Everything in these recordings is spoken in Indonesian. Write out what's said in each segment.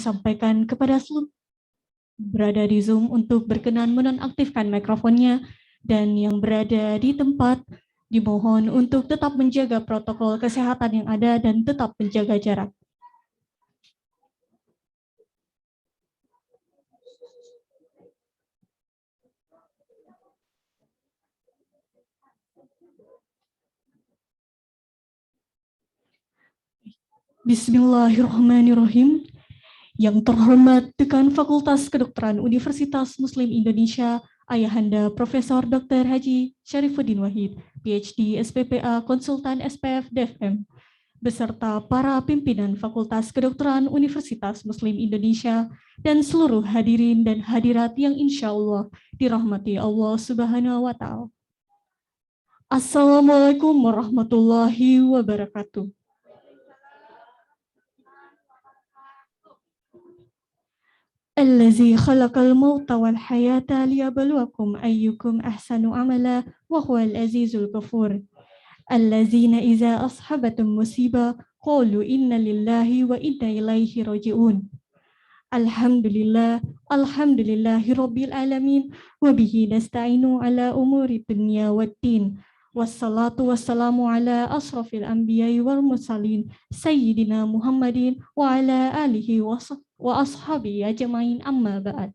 disampaikan kepada seluruh berada di Zoom untuk berkenan menonaktifkan mikrofonnya, dan yang berada di tempat dimohon untuk tetap menjaga protokol kesehatan yang ada dan tetap menjaga jarak. Bismillahirrahmanirrahim. Yang terhormat Dekan Fakultas Kedokteran Universitas Muslim Indonesia, Ayahanda Profesor Dr. Haji Syarifuddin Wahid, PhD, SPPA, Konsultan SPF, DFM, beserta para pimpinan Fakultas Kedokteran Universitas Muslim Indonesia dan seluruh hadirin dan hadirat yang insya Allah dirahmati Allah Subhanahu wa Ta'ala. Assalamualaikum warahmatullahi wabarakatuh. الذي خلق الموت والحياة ليبلوكم أيكم أحسن عملا وهو العزيز الغفور الذين إذا أصحبتهم مصيبة قالوا إنا لله وإنا إليه راجعون الحمد لله رب العالمين وبه نستعين على أمور الدنيا والدين والصلاة والسلام على أشرف الأنبياء والمرسلين سيدنا محمد وعلى آله wa ashabi ajmain amma ba'd.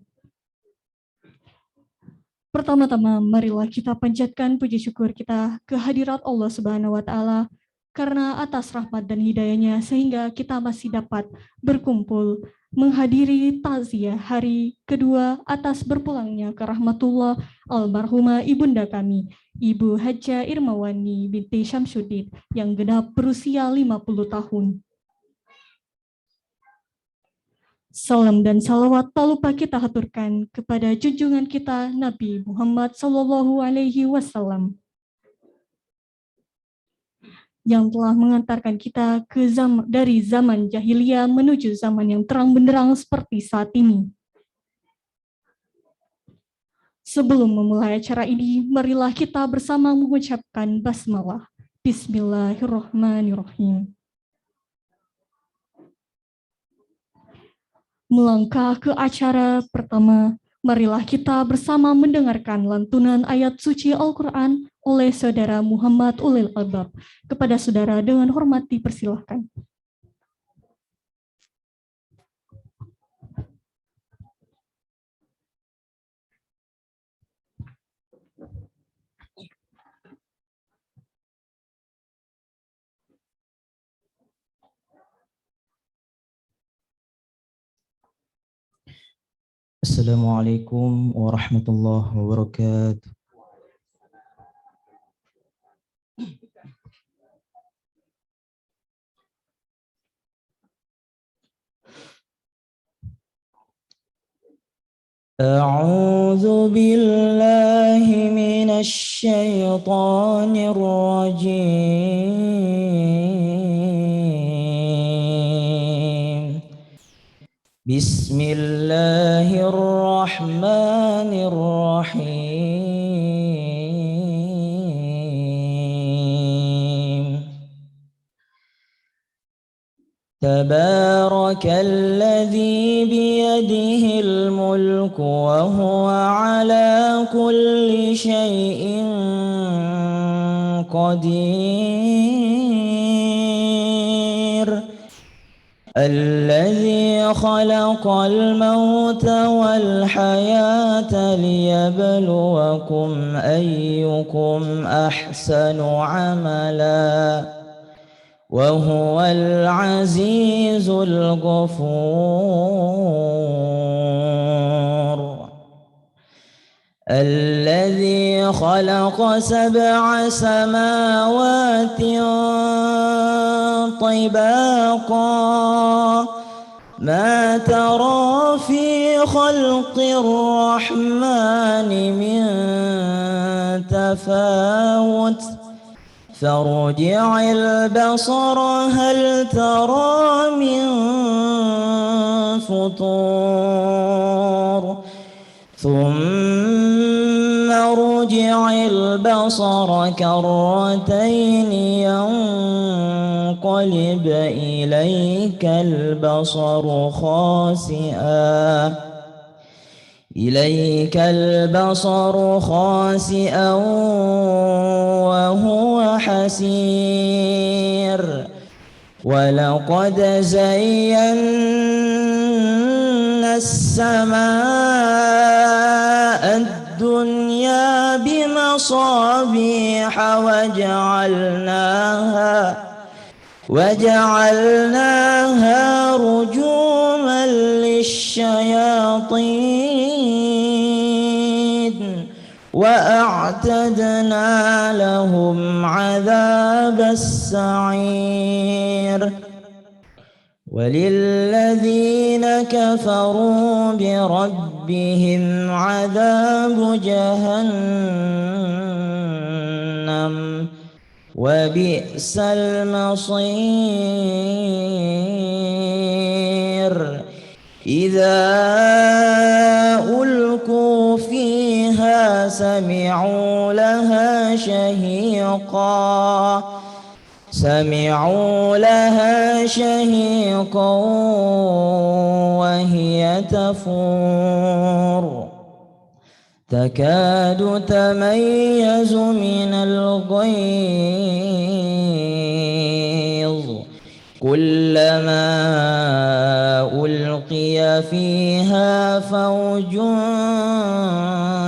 Pertama-tama marilah kita panjatkan puji syukur kita kehadirat Allah Subhanahu wa Ta'ala karena atas rahmat dan hidayahnya sehingga kita masih dapat berkumpul menghadiri takziah hari kedua atas berpulangnya ke rahmatullah almarhumah ibunda kami, Ibu Hajjah Irmawani binti Syamsuddin yang genap berusia 50 tahun. Salam dan salawat tak lupa kita haturkan kepada junjungan kita Nabi Muhammad Sallallahu Alaihi Wasallam yang telah mengantarkan kita dari zaman jahiliyah menuju zaman yang terang benderang seperti saat ini. Sebelum memulai acara ini, marilah kita bersama mengucapkan basmalah. Bismillahirrahmanirrahim. Melangkah ke acara pertama, marilah kita bersama mendengarkan lantunan ayat suci Al-Quran oleh Saudara Muhammad Ulil Albab. Kepada saudara dengan hormat dipersilahkan. Assalamualaikum warahmatullahi wabarakatuh. A'udzu billahi minasy syaithanir rajim. Bismillahirrahmanirrahim. Tabarakalladzi biyadihil mulku wa huwa ala kulli syai'in qadir. Alladzi khalaqal mauta wal hayata liyabluwakum ayyukum ahsanu amala wa huwal azizul ghafur. Alladzi khalaqa sab'a samawati طباقا ما ترى في خلق الرحمن من تفاوت فارجع البصر هل ترى من فطور ثم ارجع البصر كرتين ينقلب ينقلب إليك البصر خاسئا وهو حسير ولقد زينا السماء الدنيا بمصابيح وجعلناها رجوما للشياطين وأعتدنا لهم عذاب السعير وللذين كفروا بربهم عذاب جهنم وبئس المصير إذا ألقوا فيها سمعوا لها شهيقا وهي تفور تكاد تميز من الغيظ كلما ألقي فيها فوج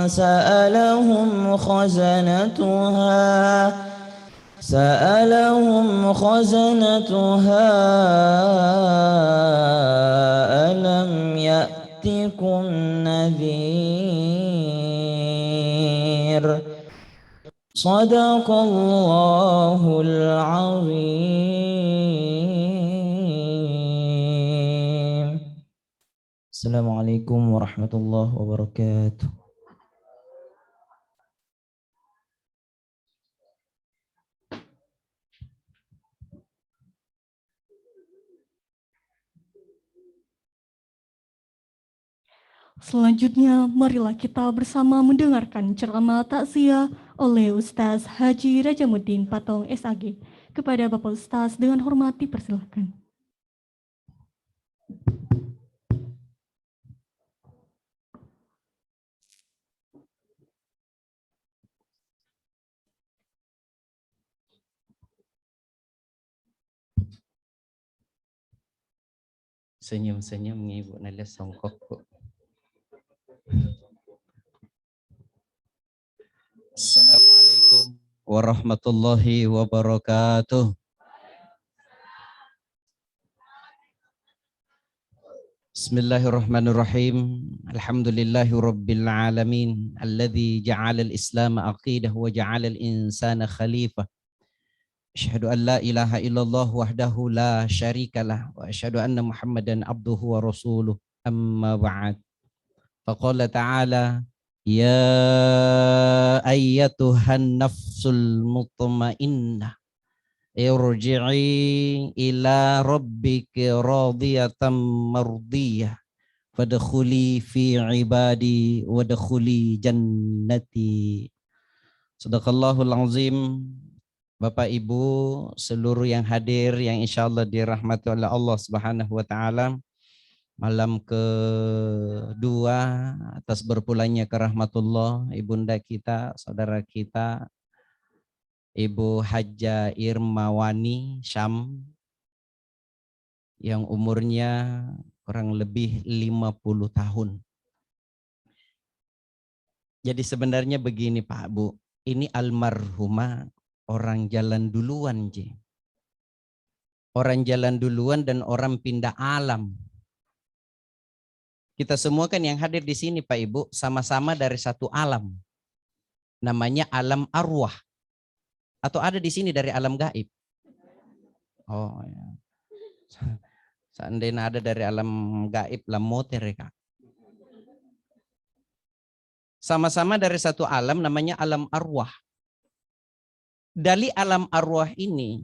سألهم خزنتها ألم يأتكم نذير صدق الله العظيم. Assalamualaikum warahmatullahi wabarakatuh. Selanjutnya, marilah kita bersama mendengarkan ceramah takziah oleh Ustaz Haji Rajamuddin Patong SAG. Kepada Bapak Ustaz dengan hormat dipersilakan. Senyum-senyum Ibu Naila songkok, Bu. Assalamualaikum warahmatullahi wabarakatuh. Bismillahirrahmanirrahim. Alhamdulillahi rabbil alamin alladzi ja'ala al-islam aqidah wa ja'ala al-insana khalifah. Asyhadu an la ilaha illallah wahdahu la syarikalah wa asyhadu anna Muhammadan abduhu wa rasuluh. Amma ba'd. Faqala ta'ala ya ayyatuhan nafsul mutmainnah irji'i ila rabbiki radiyatan mardiyah fadkhuli fi ibadi wadkhuli jannati. Sadaqallahul azim. Bapak Ibu seluruh yang hadir yang insyaallah dirahmati oleh Allah Subhanahu wa taala, malam kedua atas berpulangnya ke rahmatullah ibunda kita, saudara kita Ibu Hajjah Irmawani Syam yang umurnya kurang lebih 50 tahun. Jadi sebenarnya begini Pak Bu, ini almarhumah orang jalan duluan, orang jalan duluan dan orang pindah alam. Kita semua kan yang hadir di sini Pak Ibu sama-sama dari satu alam, namanya alam arwah. Atau ada di sini dari alam gaib? Oh ya. Seandainya ada dari alam gaib, lamoter ya Kak. Sama-sama dari satu alam namanya alam arwah. Dari alam arwah ini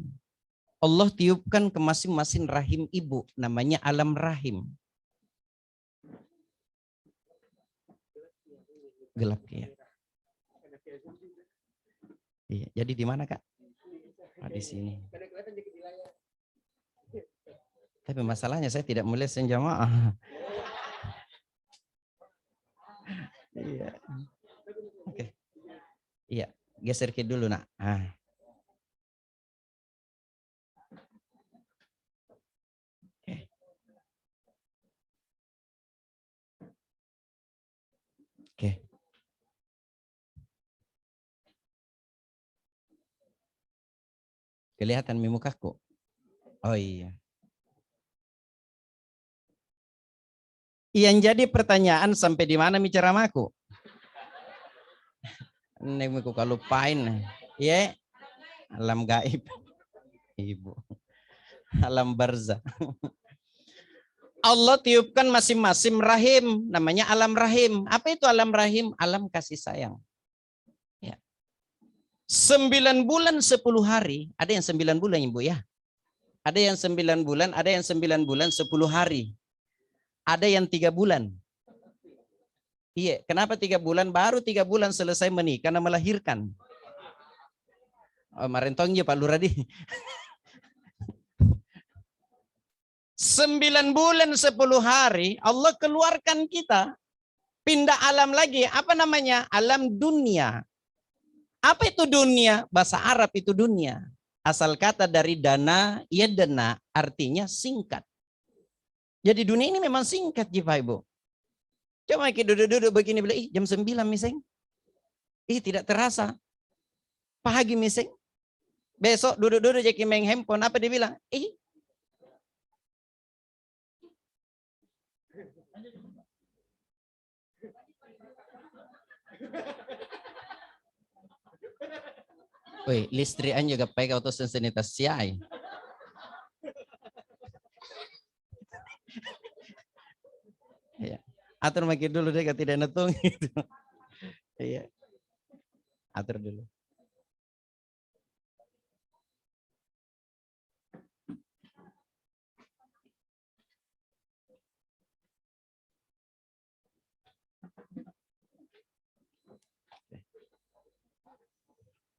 Allah tiupkan ke masing-masing rahim ibu, namanya alam rahim. Gelap ya. Iya, jadi di mana Kak? Di sini. Tapi masalahnya saya tidak melihat jamaah. Iya. Oke. Iya, geser ke dulu nak. Oke. Kelihatan di mukaku. Oh iya. Yang jadi pertanyaan sampai di mana bicaramaku? Nek aku kalau lupain. Ya, alam gaib. Ibu. Alam barzah. Allah tiupkan masing-masing rahim, namanya alam rahim. Apa itu alam rahim? Alam kasih sayang. Ya. 9 bulan 10 hari, ada yang 9 bulan Ibu ya. Ada yang 9 bulan, ada yang 9 bulan 10 hari. Ada yang 3 bulan. Iya, kenapa 3 bulan? Baru 3 bulan selesai menikah dan melahirkan. Oh, marentongnya Pak Luradi. 9 bulan 10 hari Allah keluarkan kita. Pindah alam lagi. Apa namanya? Alam dunia. Apa itu dunia? Bahasa Arab itu dunia. Asal kata dari dana, yadana, artinya singkat. Jadi dunia ini memang singkat, Bapak Ibu. Coba kita duduk-duduk begini, bilang, jam 9 miseng. Tidak terasa. Pagi miseng. Besok duduk-duduk jadi main handphone. Apa dia bilang? Woi, listrian juga pakai auto sensitivitas siai. Ya. Atur makin dulu deh, tidak netung gitu. Iya. Atur dulu.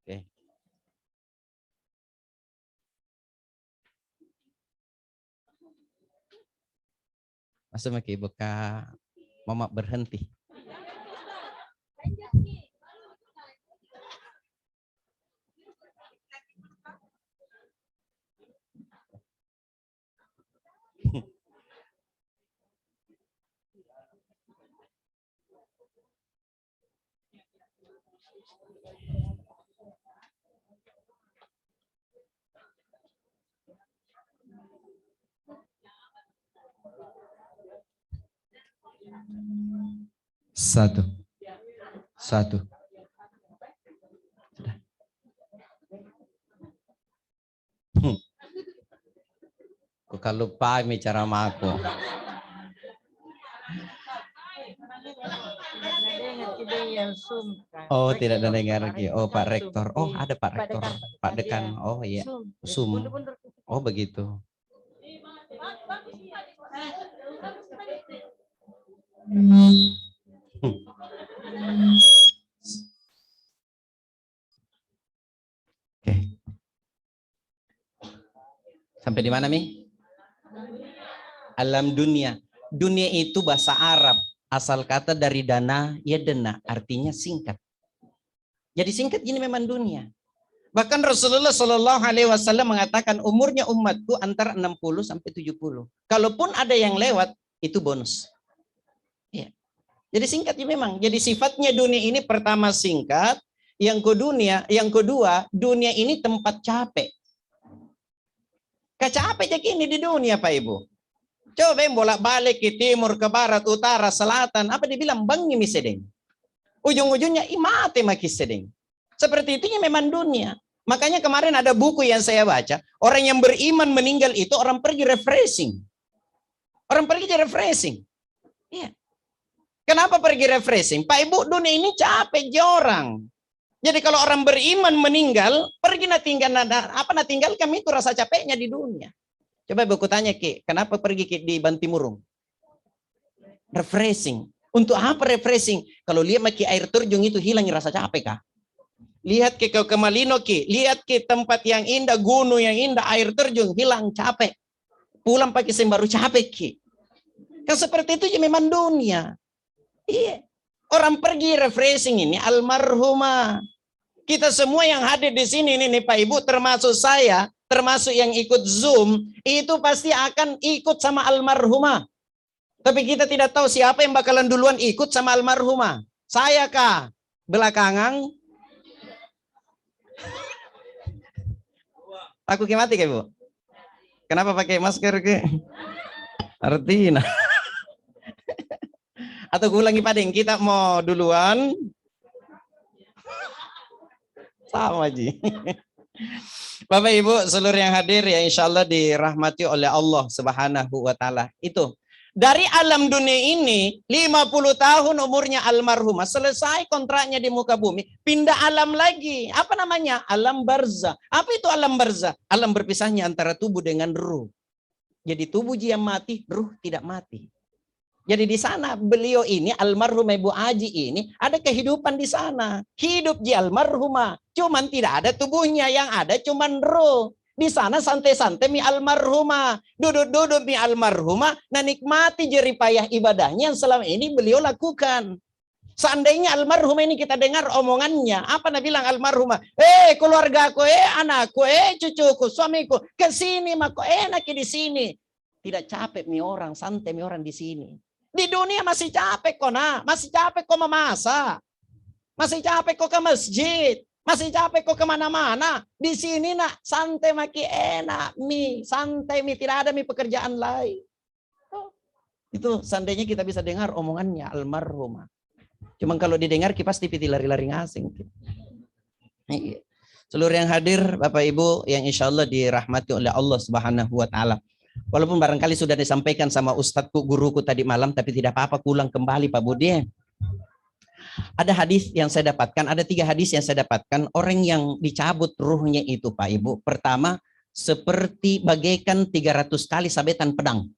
Oke. Masa makin buka mama berhenti. Satu. Sudah. Kalau lupa bicara sama aku. Oh, tidak ada dengar lagi. Oh, Pak Rektor. Oh, ada Pak Rektor. Pak Dekan. Oh, iya. Zoom. Oh, begitu. Oke. Sampai di mana, Mi? Alam dunia. Dunia itu bahasa Arab. Asal kata dari dana, ya dana. Artinya singkat. Jadi singkat ini memang dunia. Bahkan Rasulullah Shallallahu Alaihi Wasallam mengatakan umurnya umatku antara 60 sampai 70. Kalaupun ada yang lewat, itu bonus. Ya. Jadi singkat ya memang. Jadi sifatnya dunia ini pertama singkat. Yang kedua, dunia ini tempat capek. Capek jadi ini di dunia, Pak Ibu. Coba bolak-balik ke timur, ke barat, utara, selatan. Apa dibilang? Bangi misedeng. Ujung-ujungnya mati maki sedeng. Seperti itu memang dunia. Makanya kemarin ada buku yang saya baca. Orang yang beriman meninggal itu orang pergi refreshing. Orang pergi refreshing. Iya. Kenapa pergi refreshing? Pak Ibu, dunia ini capek orang. Jadi kalau orang beriman meninggal, pergi tinggalkan itu rasa capeknya di dunia. Coba Ibu tanya Ki, kenapa pergi Ki di Bantimurung? Refreshing. Untuk apa refreshing? Kalau lihat Ki air terjun itu hilang rasa capek kah? Lihat ke Malino Ki, lihat Ki tempat yang indah, gunung yang indah, air terjun hilang capek. Pulang pakai SIM baru capek Ki. Kan seperti itu ya memang dunia. Iya. Orang pergi refreshing ini almarhumah. Kita semua yang hadir di sini nih Pak Ibu, termasuk saya, termasuk yang ikut Zoom, itu pasti akan ikut sama almarhumah. Tapi kita tidak tahu siapa yang bakalan duluan ikut sama almarhumah. Saya kah? Belakangan? Aku mati Kak Ibu? Kenapa pakai masker ke? Artinya. Atau gue ulangi Padeng, kita mau duluan? Sama Ji. Bapak Ibu seluruh yang hadir ya insya Allah dirahmati oleh Allah Subhanahu wa Ta'ala. Itu dari alam dunia ini 50 tahun umurnya almarhumah, selesai kontraknya di muka bumi, pindah alam lagi. Apa namanya? Alam barzah. Apa itu alam barzah? Alam berpisahnya antara tubuh dengan ruh. Jadi tubuh yang mati, ruh tidak mati. Jadi di sana beliau ini almarhum Ibu Aji ini ada kehidupan di sana. Hidup di almarhumah. Cuman tidak ada tubuhnya, yang ada cuman roh. Di sana santai-santai mi almarhumah. Duduk-duduk mi almarhumah. Nah nikmati jeripayah ibadahnya yang selama ini beliau lakukan. Seandainya almarhumah ini kita dengar omongannya. Apa Nabi bilang almarhumah? Keluargaku, anakku, cucuku, suamiku. Kesini mah kok enak di sini. Tidak capek mi orang, santai mi orang di sini. Di dunia masih capek kok nak. Masih capek kok memasak. Masih capek kok ke masjid. Masih capek kok kemana-mana. Di sini nak santai maki enak mi. Santai mi. Tidak ada mi pekerjaan lain. Itu seandainya kita bisa dengar omongannya almarhumah. Cuman kalau didengar kita pasti piti lari-lari ngasing. Seluruh yang hadir Bapak Ibu yang insya Allah dirahmati oleh Allah Subhanahu wa Ta'ala. Walaupun barangkali sudah disampaikan sama ustadku, guruku tadi malam, tapi tidak apa-apa, ulang kembali Pak Budi. Ada hadis yang saya dapatkan, ada 3 hadis yang saya dapatkan. Orang yang dicabut ruhnya itu Pak Ibu, pertama seperti bagaikan 300 kali sabetan pedang.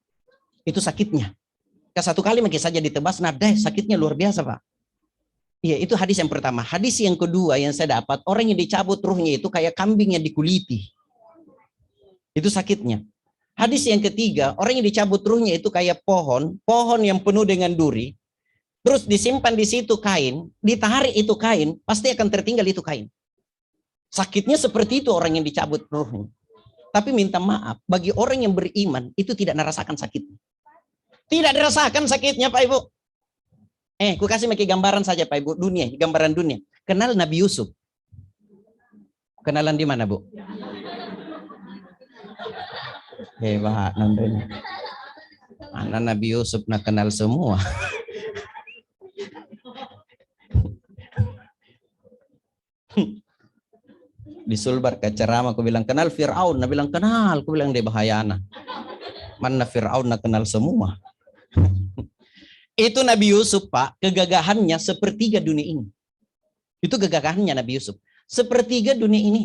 Itu sakitnya. Satu kali mungkin saja ditebas, nadai sakitnya luar biasa Pak. Iya, itu hadis yang pertama. Hadis yang kedua yang saya dapat, orang yang dicabut ruhnya itu kayak kambing yang dikuliti. Itu sakitnya. Hadis yang ketiga, orang yang dicabut ruhnya itu kayak pohon yang penuh dengan duri, terus disimpan di situ kain, ditarik itu kain, pasti akan tertinggal itu kain. Sakitnya seperti itu orang yang dicabut ruhnya. Tapi minta maaf, bagi orang yang beriman, itu tidak merasakan sakitnya. Tidak dirasakan sakitnya Pak Ibu. Ku kasih pakai gambaran saja Pak Ibu, dunia, gambaran dunia. Kenal Nabi Yusuf? Kenalan di mana Bu? Hebat nantinya. Anak Nabi Yusuf nak kenal semua. Di Sulbar ke ceramah aku bilang kenal Fir'aun, nak bilang kenal, aku bilang dia bahayana. Mana Fir'aun nak kenal semua. Itu Nabi Yusuf Pak, kegagahannya sepertiga dunia ini. Itu kegagahannya Nabi Yusuf. Sepertiga dunia ini.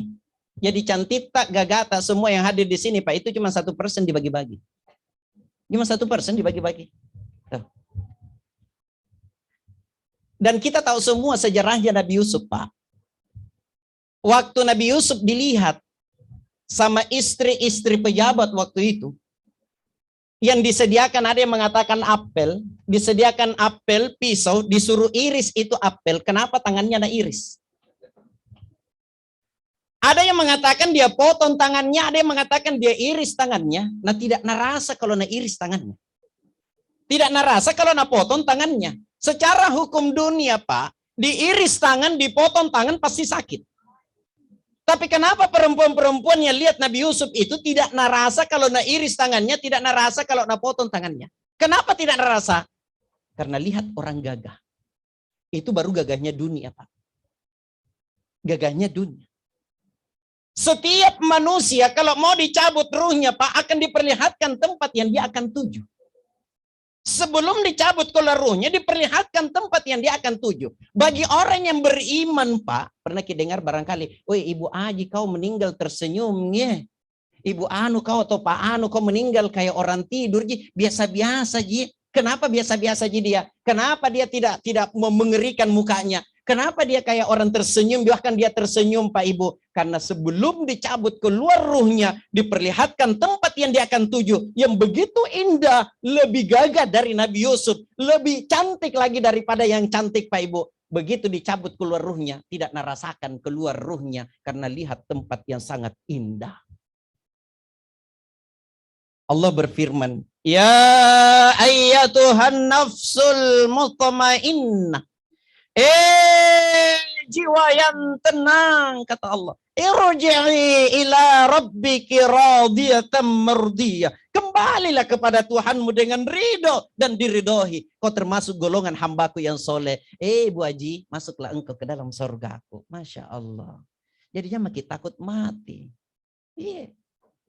Jadi cantik tak gagata semua yang hadir di sini Pak, itu cuma 1% dibagi-bagi. Cuma 1% dibagi-bagi. Dan kita tahu semua sejarahnya Nabi Yusuf Pak. Waktu Nabi Yusuf dilihat sama istri-istri pejabat waktu itu, yang disediakan ada yang mengatakan apel, disediakan apel, pisau, disuruh iris itu apel. Kenapa tangannya nak iris? Ada yang mengatakan dia potong tangannya, ada yang mengatakan dia iris tangannya. Nah tidak narasa kalau nak iris tangannya. Tidak narasa kalau nak potong tangannya. Secara hukum dunia Pak, diiris tangan, dipotong tangan pasti sakit. Tapi kenapa perempuan-perempuan yang lihat Nabi Yusuf itu tidak narasa kalau nak iris tangannya, tidak narasa kalau nak potong tangannya. Kenapa tidak narasa? Karena lihat orang gagah. Itu baru gagahnya dunia Pak. Gagahnya dunia. Setiap manusia kalau mau dicabut ruhnya Pak akan diperlihatkan tempat yang dia akan tuju. Sebelum dicabut kalau ruhnya diperlihatkan tempat yang dia akan tuju. Bagi orang yang beriman Pak, pernah kita dengar barangkali, "Woi Ibu Aji kau meninggal tersenyum ya. Ibu Anu kau atau Pak Anu kau meninggal kayak orang tidur ji, biasa-biasa ji." Kenapa biasa-biasa ji dia? Kenapa dia tidak mengerikan mukanya? Kenapa dia kayak orang tersenyum? Bahkan dia tersenyum Pak Ibu. Karena sebelum dicabut keluar ruhnya, diperlihatkan tempat yang dia akan tuju. Yang begitu indah, lebih gagah dari Nabi Yusuf. Lebih cantik lagi daripada yang cantik Pak Ibu. Begitu dicabut keluar ruhnya, tidak merasakan keluar ruhnya. Karena lihat tempat yang sangat indah. Allah berfirman, ya ayyatuhan nafsul mutmainnah. Jiwa yang tenang, kata Allah. Irji'i ila rabbiki radiyatan mardiyah. Kembalilah kepada Tuhanmu dengan ridho dan diridhoi. Kau termasuk golongan hambaku yang soleh. Bu Haji, masuklah engkau ke dalam surgaku. Masya Allah. Jadinya makin takut mati. Iya.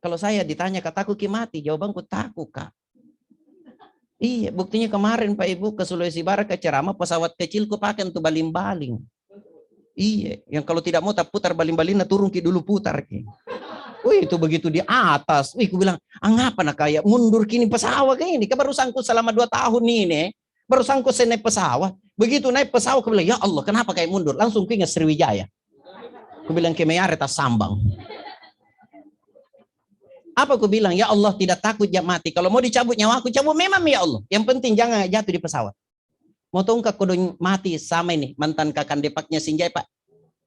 Kalau saya ditanya, kataku ki mati, jawabanku takut kak. Iya, buktinya kemarin Pak Ibu ke Sulawesi Barat ke ceramah, pesawat kecilku pakai untuk baling-baling. Iya, yang kalau tidak mau tak putar baling-balingnya turun ki dulu putar ki. Wih, itu begitu di atas. Wih, aku bilang, ngapa nak kayak mundur kini pesawat kayak ini? Kan baru sangkut selama 2 tahun ini, baru sangkut saya naik pesawat. Begitu naik pesawat, aku bilang, ya Allah, kenapa kayak mundur? Langsung ke ingat Sriwijaya. Aku bilang ke Meyare tas sambang. Apa aku bilang, ya Allah tidak takut ya mati. Kalau mau dicabut nyawa aku, cabut memang ya Allah. Yang penting jangan jatuh di pesawat. Mau tahu nggak kodong mati sama ini mantan kakan depaknya Sinjai Pak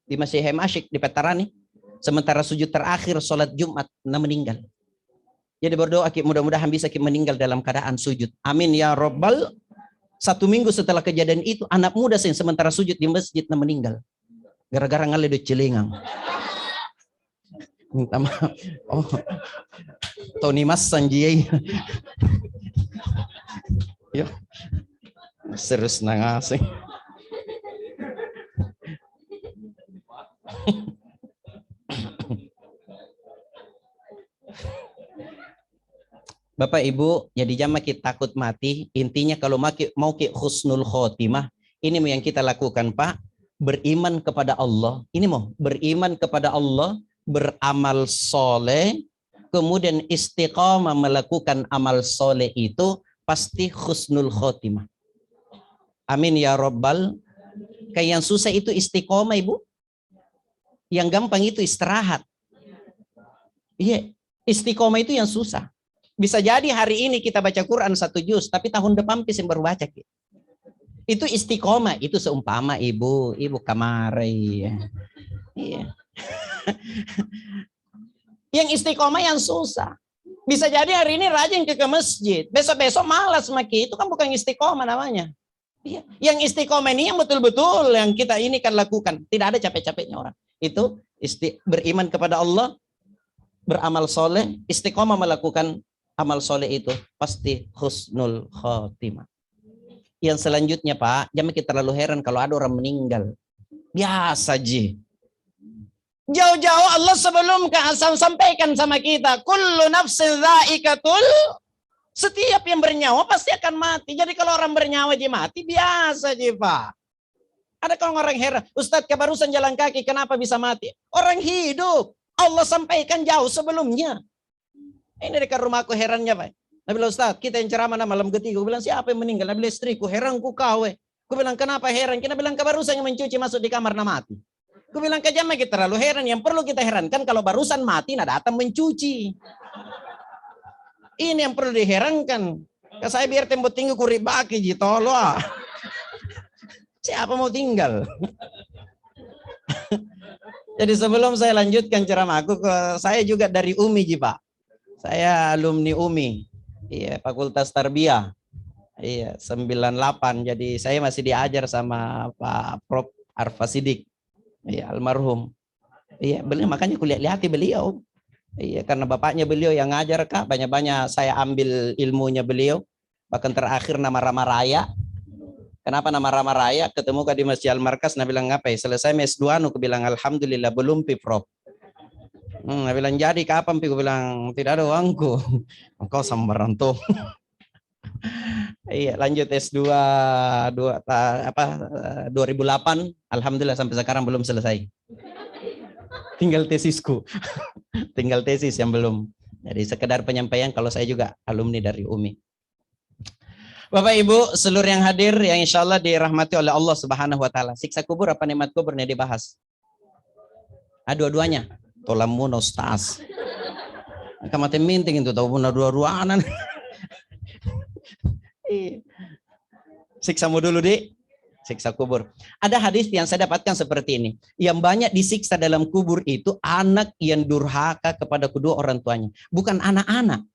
di Masjid Hemasyik di Petarani. Sementara sujud terakhir sholat Jumat meninggal. Jadi berdoa mudah-mudahan bisa meninggal dalam keadaan sujud. Amin ya Rabbal. 1 minggu setelah kejadian itu anak muda yang sementara sujud di masjid meninggal. Gara-gara ngaledo celengang. Minta maaf. Oh, Tony Mas Sanjay. Yo, serius nangasih. Bapak Ibu, jadi jangan kita takut mati. Intinya kalau mau ke husnul khotimah, ini yang kita lakukan Pak. Beriman kepada Allah. Ini mau beriman kepada Allah. Beramal soleh, kemudian istiqamah melakukan amal soleh itu pasti husnul khotimah. Amin ya Rabbal. Kayak yang susah itu istiqamah Ibu. Yang gampang itu istirahat. Iya, istiqamah itu yang susah. Bisa jadi hari ini kita baca Quran 1 juz, tapi tahun depan bisa baru baca. Itu istiqamah, itu seumpama Ibu kamari. Iya. Yang istiqomah yang susah. Bisa jadi hari ini rajin ke masjid, besok-besok malas maki, itu kan bukan istiqomah namanya. Iya. Yang istiqomah ini yang betul-betul yang kita ini kan lakukan, tidak ada capek-capeknya orang. Itu beriman kepada Allah, beramal soleh, istiqomah melakukan amal soleh itu pasti husnul khotimah. Yang selanjutnya Pak, jangan kita terlalu heran kalau ada orang meninggal. Biasa ji. Jauh-jauh Allah sebelum sampaikan sama kita, kullu nafsin dha'iqatul, setiap yang bernyawa pasti akan mati. Jadi kalau orang bernyawa dia mati, biasa aja Pak. Ada kalau orang heran, Ustadz kebarusan jalan kaki kenapa bisa mati? Orang hidup, Allah sampaikan jauh sebelumnya. Ini dekat rumahku herannya Pak. Nabi bilang, Ustadz kita yang ceramah malam ketiga, aku bilang siapa yang meninggal? Nabi bilang istriku, heranku kau. Aku bilang kenapa heran? Kita bilang kebarusan yang mencuci masuk di kamar mati. Aku bilang ke jamaah kita terlalu heran. Yang perlu kita herankan kalau barusan mati nah datang mencuci. Ini yang perlu diherankan. Saya biar tembok tinggi kuri baki ji tolo. Siapa mau tinggal? Jadi sebelum saya lanjutkan ceramah aku, saya juga dari UMI ji Pak. Saya alumni UMI. Iya, Fakultas Tarbiyah. Iya, 98. Jadi saya masih diajar sama Pak Prof Arfa Sidik. Iya, almarhum. Iya, beliau makanya kulihat-lihati beliau. Iya, karena bapaknya beliau yang ngajar Kak, banyak-banyak saya ambil ilmunya beliau. Bahkan terakhir nama Rama Raya. Kenapa nama Rama Raya? Ketemu Kak di Masjid Al-Markas, nah bilang ngapain? Selesai mes 2, aku bilang alhamdulillah belum pi Prof. Nah bilang jadi kapan pi? Aku bilang tidak ada uangku. Engkau sambaran tuh. Iya, lanjut S2 2008, alhamdulillah sampai sekarang belum selesai. Tinggal tesisku. Tinggal tesis yang belum. Jadi sekedar penyampaian kalau saya juga alumni dari UMI. Bapak Ibu, seluruh yang hadir yang insya Allah dirahmati oleh Allah Subhanahu wa Ta'ala. Siksa kubur apa nikmat kubur nih dibahas? Dua-duanya. Tolamun ustaz. Kamu minting itu tahu pun dua-duaan. Siksamu dulu di siksa kubur. Ada hadis yang saya dapatkan seperti ini. Yang banyak disiksa dalam kubur itu anak yang durhaka kepada kedua orang tuanya. Bukan anak-anak.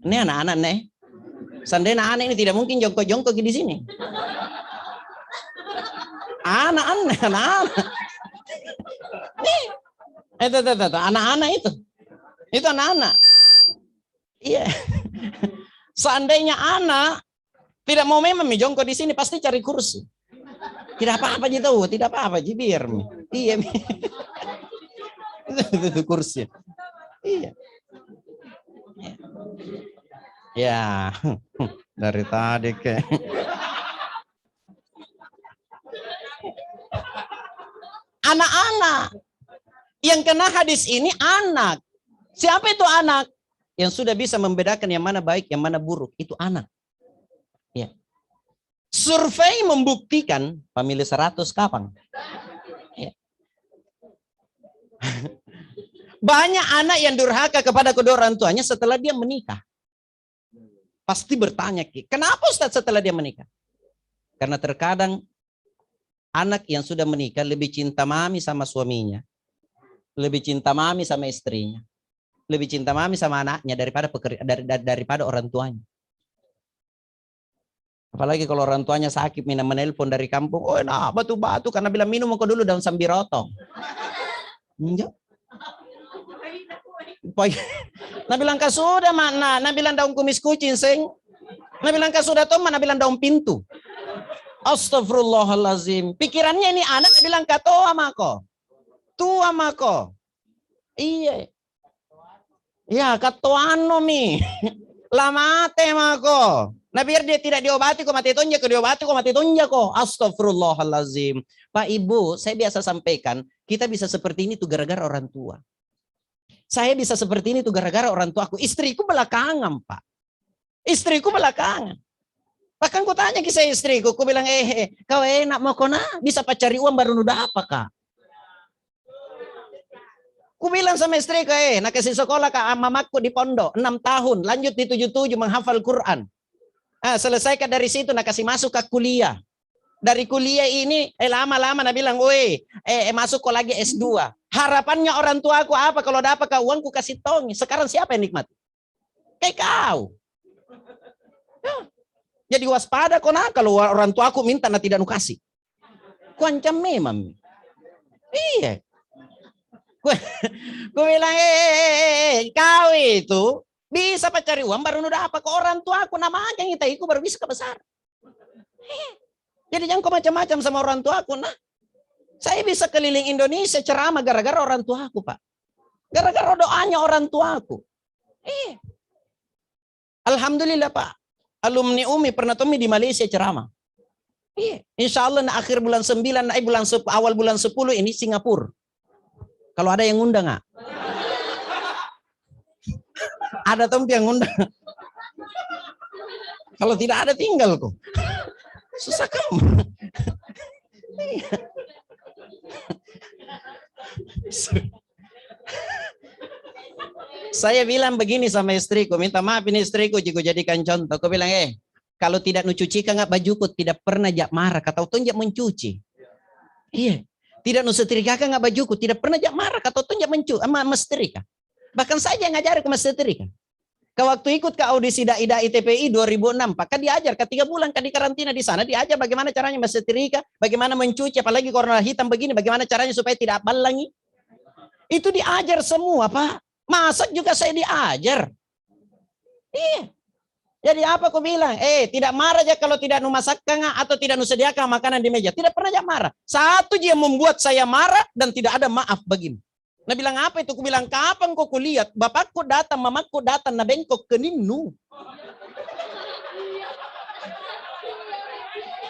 Ini anak-anak nih. Seandainya anak ini tidak mungkin jongkok-jongkok di sini. Anak-anak. Itu anak-anak itu. Itu anak-anak. Iya. Seandainya anak tidak mau memang jongkok di sini pasti cari kursi. Tidak apa-apa aja tahu, tidak apa-apa aja biar. Iya. Itu kursi. Iya. Ya, dari tadi ke anak-anak yang kena hadis ini anak. Siapa itu anak? Yang sudah bisa membedakan yang mana baik, yang mana buruk. Itu anak. Ya. Survei membuktikan pemilih 100 kapan? Ya. Banyak anak yang durhaka kepada kedua orang tuanya setelah dia menikah. Pasti bertanya, kenapa Ustaz setelah dia menikah? Karena terkadang anak yang sudah menikah lebih cinta mami sama suaminya. Lebih cinta mami sama istrinya. Lebih cinta mami sama anaknya daripada orang tuanya. Apalagi kalau orang tuanya sakit, menelpon dari kampung, oh nah batu-batu karena bilang minum kok dulu daun sambiroto. Enggak. Nah bilang kah sudah mana? Nah bilang daun kumis kucing sing. Nah bilang kah sudah toh mana bilang daun pintu. Astagfirullahalazim. Pikirannya ini anak bilang kah tua mako. Tua mako. Iya. Ya katoano mi. Lamate mako. Nah biar dia tidak diobati kok mati tonja, diobati kok mati tonja kok. Astagfirullahalazim. Pak Ibu, saya biasa sampaikan, kita bisa seperti ini tuh gara-gara orang tua. Saya bisa seperti ini tuh gara-gara orang tuaku. Istriku belakangan, Pak. Istriku belakangan. Bahkan ku tanya kisah istriku, ku bilang, kau enak mau kona, bisa pacari uang baru nuda apa, Kak? Ku bilang sama istriku, nak kasih sekolah Kak, mamaku di pondok, 6 tahun, lanjut di 77 menghafal Quran. Selesaikan dari situ, nak kasih masuk ke kuliah. Dari kuliah ini, lama-lama nak bilang, masuk kok lagi S2. Harapannya orang tua aku apa? Kalau dapat kau uang, ku kasih tong. Sekarang siapa yang nikmat? Kayak kau. Ya. Jadi waspada kau nak kalau orang tua aku minta nak tidak nu kasih. Ku ancam memang. Iya. Ku bilang, kau itu bisa cari uang baru nu dapat ke orang tua aku nama aja yang itu baru bisa kebesar. Jadi jangan kau macam-macam sama orang tua aku nah. Saya bisa keliling Indonesia ceramah gara-gara orang tua aku, Pak. Gara-gara doanya orang tua aku. Alhamdulillah, Pak. Alumni UMI pernah di Malaysia ceramah. Insya Allah na akhir bulan 9, awal bulan 10 ini Singapura. Kalau ada yang ngundang nggak? Ada tempat yang ngundang. Kalau tidak ada tinggal kok. Susah kamu. Saya bilang begini sama istriku, minta maaf ini istriku jika jadikan contoh. Aku bilang, kalau tidak mencuci kan nggak bajuku tidak pernah jak marah. Kata tunjuk mencuci. Iya, tidak nusetrika kan nggak bajuku tidak pernah jak marah. Kata tunjuk mencuci, mestrika. Bahkan saya ngajari ke mestrika. Ke waktu ikut ke audisi dai TPI 2006, Pak, kan diajar ke 3 bulan kan di karantina di sana, diajar bagaimana caranya mesetrika, bagaimana mencuci, apalagi warna hitam begini, bagaimana caranya supaya tidak balangi. Itu diajar semua, Pak. Masak juga saya diajar. Iya. Jadi apa aku bilang? Tidak marah aja kalau tidak numasakkan atau tidak nusediakan makanan di meja. Tidak pernah aja marah. Satu dia membuat saya marah dan tidak ada maaf bagimu. Nah bilang apa itu? Aku bilang kapan kau kulihat? Bapakku datang, mamaku datang, na bengkok ke ninu.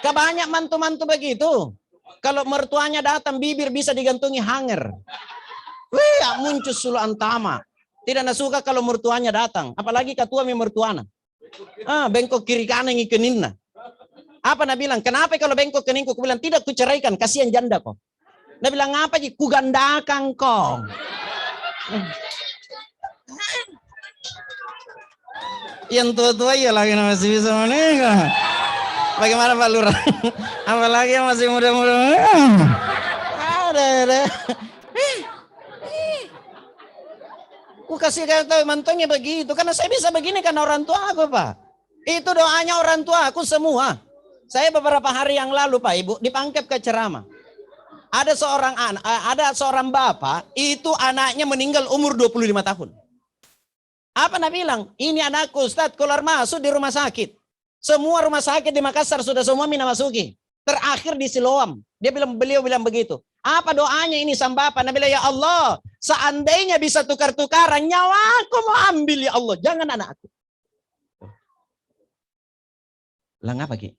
Kebanyak mantu-mantu begitu. Kalau mertuanya datang, bibir bisa digantungi hanger. Muncul sulu antama. Tidak nasuka kalau mertuanya datang. Apalagi ketua mi mertuana. Bengkok kiri kanan ngikeninna. Apa Nabi bilang? Kenapa kalau bengkok keningku? Aku bilang, tidak, ku ceraikan, kasihan janda kok. Nabi bilang, ngapa Ji? Ku gandakan kok. Yang tua-tua ya lagi masih bisa menikah. Bagaimana Pak Lurah? Apalagi yang masih muda-muda. Ada. Ku kasih tahu mantongnya begitu. Karena saya bisa begini karena orang tua aku, Pak. Itu doanya orang tua aku semua. Saya beberapa hari yang lalu, Pak Ibu, dipangkep ke ceramah. Ada seorang bapak, itu anaknya meninggal umur 25 tahun. Apa Nabi bilang? Ini anakku, Ustaz, keluar masuk di rumah sakit. Semua rumah sakit di Makassar sudah semua mina masuki. Terakhir di Siloam. Beliau bilang begitu. Apa doanya ini sang bapak? Nabi bilang, ya Allah, seandainya bisa tukar-tukaran, nyawaku mau ambil ya Allah. Jangan anakku. Lah ngapa Ki?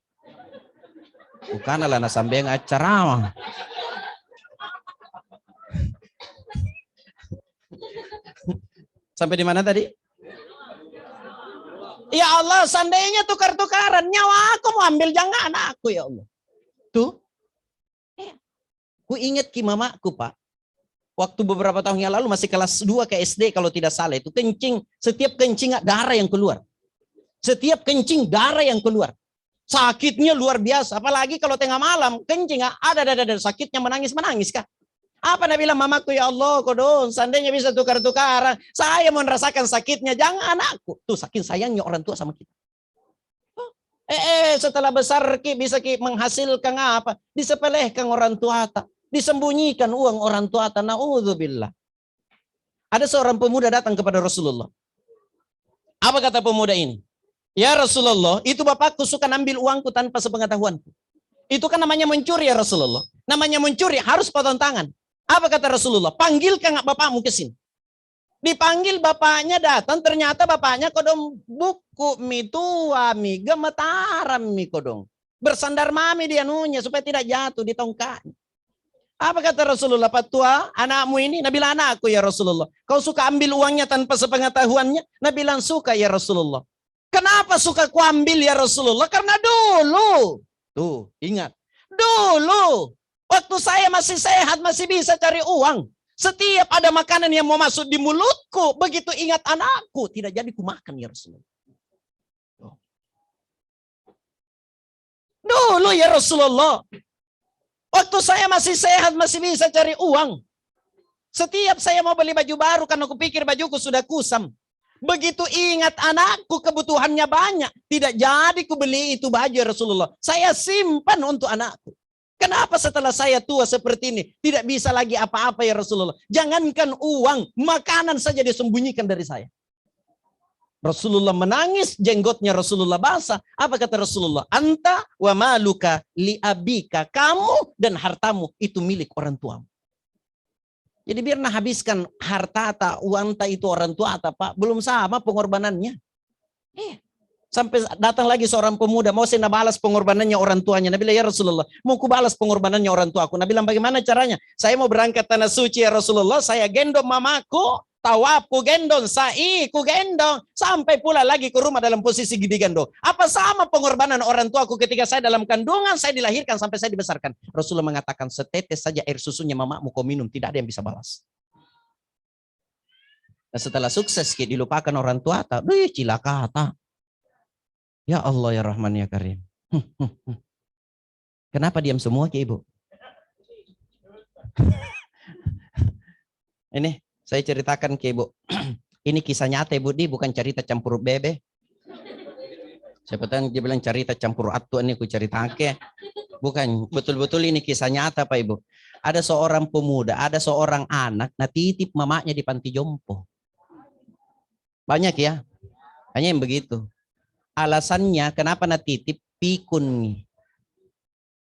Bukan lah nasambeng acara. Sampai di mana tadi? Ya Allah, seandainya tukar-tukaran, nyawa aku mau ambil, jangan anakku ya Allah. Tuh. Ku ingat Ki mamaku, Pak. Waktu beberapa tahun yang lalu masih kelas 2 ke SD kalau tidak salah, itu kencing, setiap kencing darah yang keluar. Setiap kencing darah yang keluar. Sakitnya luar biasa, apalagi kalau tengah malam kencing ada sakitnya, menangis Kak. Apa Nabi bilang, mamaku ya Allah, kodon, seandainya bisa tukar-tukaran, saya mau merasakan sakitnya, jangan anakku. Tuh saking sayangnya orang tua sama kita. Setelah besar Ki bisa Ki menghasilkan apa? Disepelehkan orang tua tak, disembunyikan uang orang tua tak. Naudzubillah. Ada seorang pemuda datang kepada Rasulullah. Apa kata pemuda ini? Ya Rasulullah, itu bapakku suka ambil uangku tanpa sepengetahuanku. Itu kan namanya mencuri ya Rasulullah. Namanya mencuri harus potong tangan. Apa kata Rasulullah? Panggilkan bapakmu ke sini. Dipanggil bapaknya datang, ternyata bapaknya kodong buku mi tua mi gemetaran mi kodong. Bersandar mami dia nunya supaya tidak jatuh di tongkatnya. Apa kata Rasulullah? Pak tua, anakmu ini? Nabi bilang, anakku ya Rasulullah. Kau suka ambil uangnya tanpa sepengetahuannya? Nabi bilang, suka ya Rasulullah. Kenapa suka ku ambil ya Rasulullah? Karena dulu. Tuh, ingat. Dulu. Waktu saya masih sehat, masih bisa cari uang. Setiap ada makanan yang mau masuk di mulutku, begitu ingat anakku, tidak jadi ku makan ya Rasulullah. Dulu ya Rasulullah. Waktu saya masih sehat, masih bisa cari uang. Setiap saya mau beli baju baru, karena aku pikir bajuku sudah kusam. Begitu ingat anakku, kebutuhannya banyak. Tidak jadi ku beli itu baju ya Rasulullah. Saya simpan untuk anakku. Kenapa setelah saya tua seperti ini tidak bisa lagi apa-apa ya Rasulullah? Jangankan uang, makanan saja disembunyikan dari saya. Rasulullah menangis, jenggotnya Rasulullah basah. Apa kata Rasulullah? Anta wa maluka li abika. Kamu dan hartamu itu milik orang tuamu. Jadi biar habiskan harta atau uang itu orang tua atau Pak, belum sama pengorbanannya. Sampai datang lagi seorang pemuda, mau saya balas pengorbanannya orang tuanya. Nabi bilang, ya Rasulullah, mau ku balas pengorbanannya orang tuaku. Nabi bilang, bagaimana caranya? Saya mau berangkat tanah suci ya Rasulullah, saya gendong mamaku, tawaf ku gendong, sa'i ku gendong, sampai pula lagi ke rumah dalam posisi digendong. Apa sama pengorbanan orang tuaku ketika saya dalam kandungan, saya dilahirkan sampai saya dibesarkan? Rasulullah mengatakan, setetes saja air susunya mamamu kau minum, tidak ada yang bisa balas. Nah, setelah sukses dilupakan orang tua, cilaka tak. Ya Allah ya Rahman ya Karim. Kenapa diam semua Ki Ibu? Ini saya ceritakan Ki Ibu. Ini kisah nyata Ibu, bukan cerita campur bebe. Siapa tahu dia bilang cerita campur atu, ini ku ceritake. Bukan, betul-betul ini kisah nyata Pak Ibu. Ada seorang pemuda, ada seorang anak, titip mamanya di panti jompo. Banyak ya, hanya yang begitu. Alasannya kenapa titip pikun.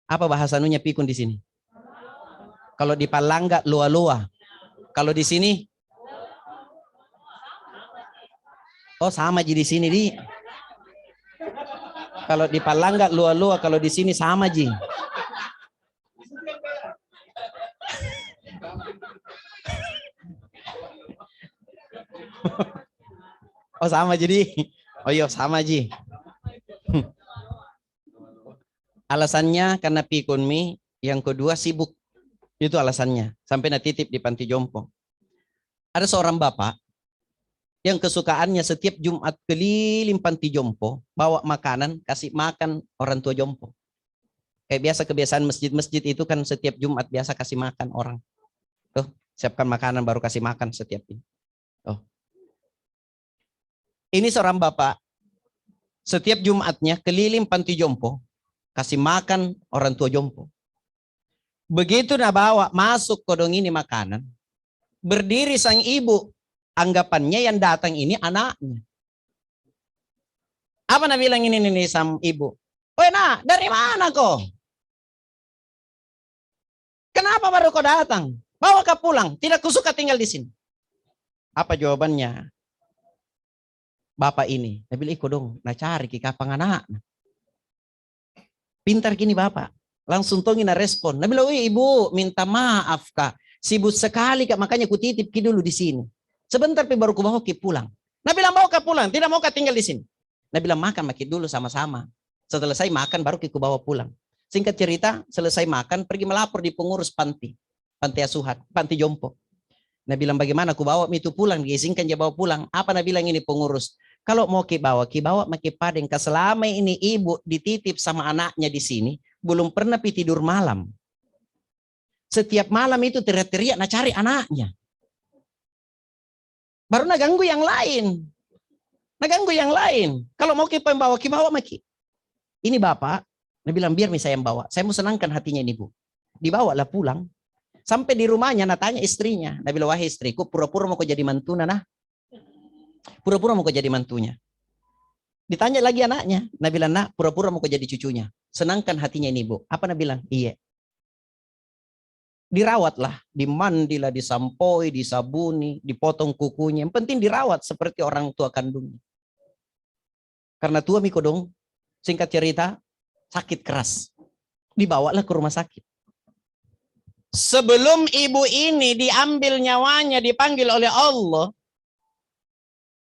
Apa bahasa nunya pikun di sini? Kalau di Palangga lua-lua. Kalau di sini? Oh sama ji di sini di. Kalau di Palangga lua-lua, kalau di sini sama ji. Oh sama jadi. Oh iya sama ji. Alasannya karena pikun mi, yang kedua sibuk. Itu alasannya. Sampai na titip di panti jompo. Ada seorang bapak yang kesukaannya setiap Jumat keliling panti jompo, bawa makanan, kasih makan orang tua jompo. Kayak biasa kebiasaan masjid-masjid itu kan setiap Jumat biasa kasih makan orang. Tuh, siapkan makanan baru kasih makan setiap ini. Oh. Ini seorang bapak, setiap Jumatnya keliling panti jompo, kasih makan orang tua jompo. Begitu nak bawa masuk kodong ini makanan, berdiri sang ibu, anggapannya yang datang ini anaknya. Apa nak bilang ini sama ibu? Woi nak, dari mana kau? Kenapa baru kau datang? Bawa kau pulang, tidak kusuka tinggal di sini. Apa jawabannya? Bapak ini, dia bilang, ikut dong, nak cari ke kapang anak. Pintar kini bapak. Langsung tongin respon. Dia bilang, ibu, minta maaf kak. Sibuk sekali kak, makanya ku titip ki dulu di sini. Sebentar baru ku bawa ki pulang. Dia bilang, bawa kak pulang, tidak mau kak tinggal di sini. Dia bilang, makan maki dulu sama-sama. Setelah saya makan, baru ki ku bawa pulang. Singkat cerita, selesai makan, pergi melapor di pengurus panti asuhan, panti jompo. Dia bilang, bagaimana ku bawa itu pulang, diizinkan dia bawa pulang. Apa dia bilang ini pengurus? Kalau mau ki bawa maki padeng. Selama ini ibu dititip sama anaknya di sini, belum pernah pi tidur malam. Setiap malam itu teriak-teriak nak cari anaknya. Baru nak ganggu yang lain. Nak ganggu yang lain. Kalau mau ki bawa maki. Ini bapak, dia bilang biar saya yang bawa. Saya mau senangkan hatinya ini bu. Dibawalah pulang. Sampai di rumahnya, nak tanya istrinya. Dia bilang, wahai istriku, pura-pura mau kau jadi mantuna nah. Pura-pura mau kau jadi mantunya. Ditanya lagi anaknya. Dia bilang, nak pura-pura mau kau jadi cucunya. Senangkan hatinya ini bu. Apa dia bilang? Iya. Dirawatlah, dimandilah, disampoi, disabuni, dipotong kukunya. Yang penting dirawat seperti orang tua kandungnya. Karena tua miko dong, singkat cerita, sakit keras. Dibawalah ke rumah sakit. Sebelum ibu ini diambil nyawanya, dipanggil oleh Allah,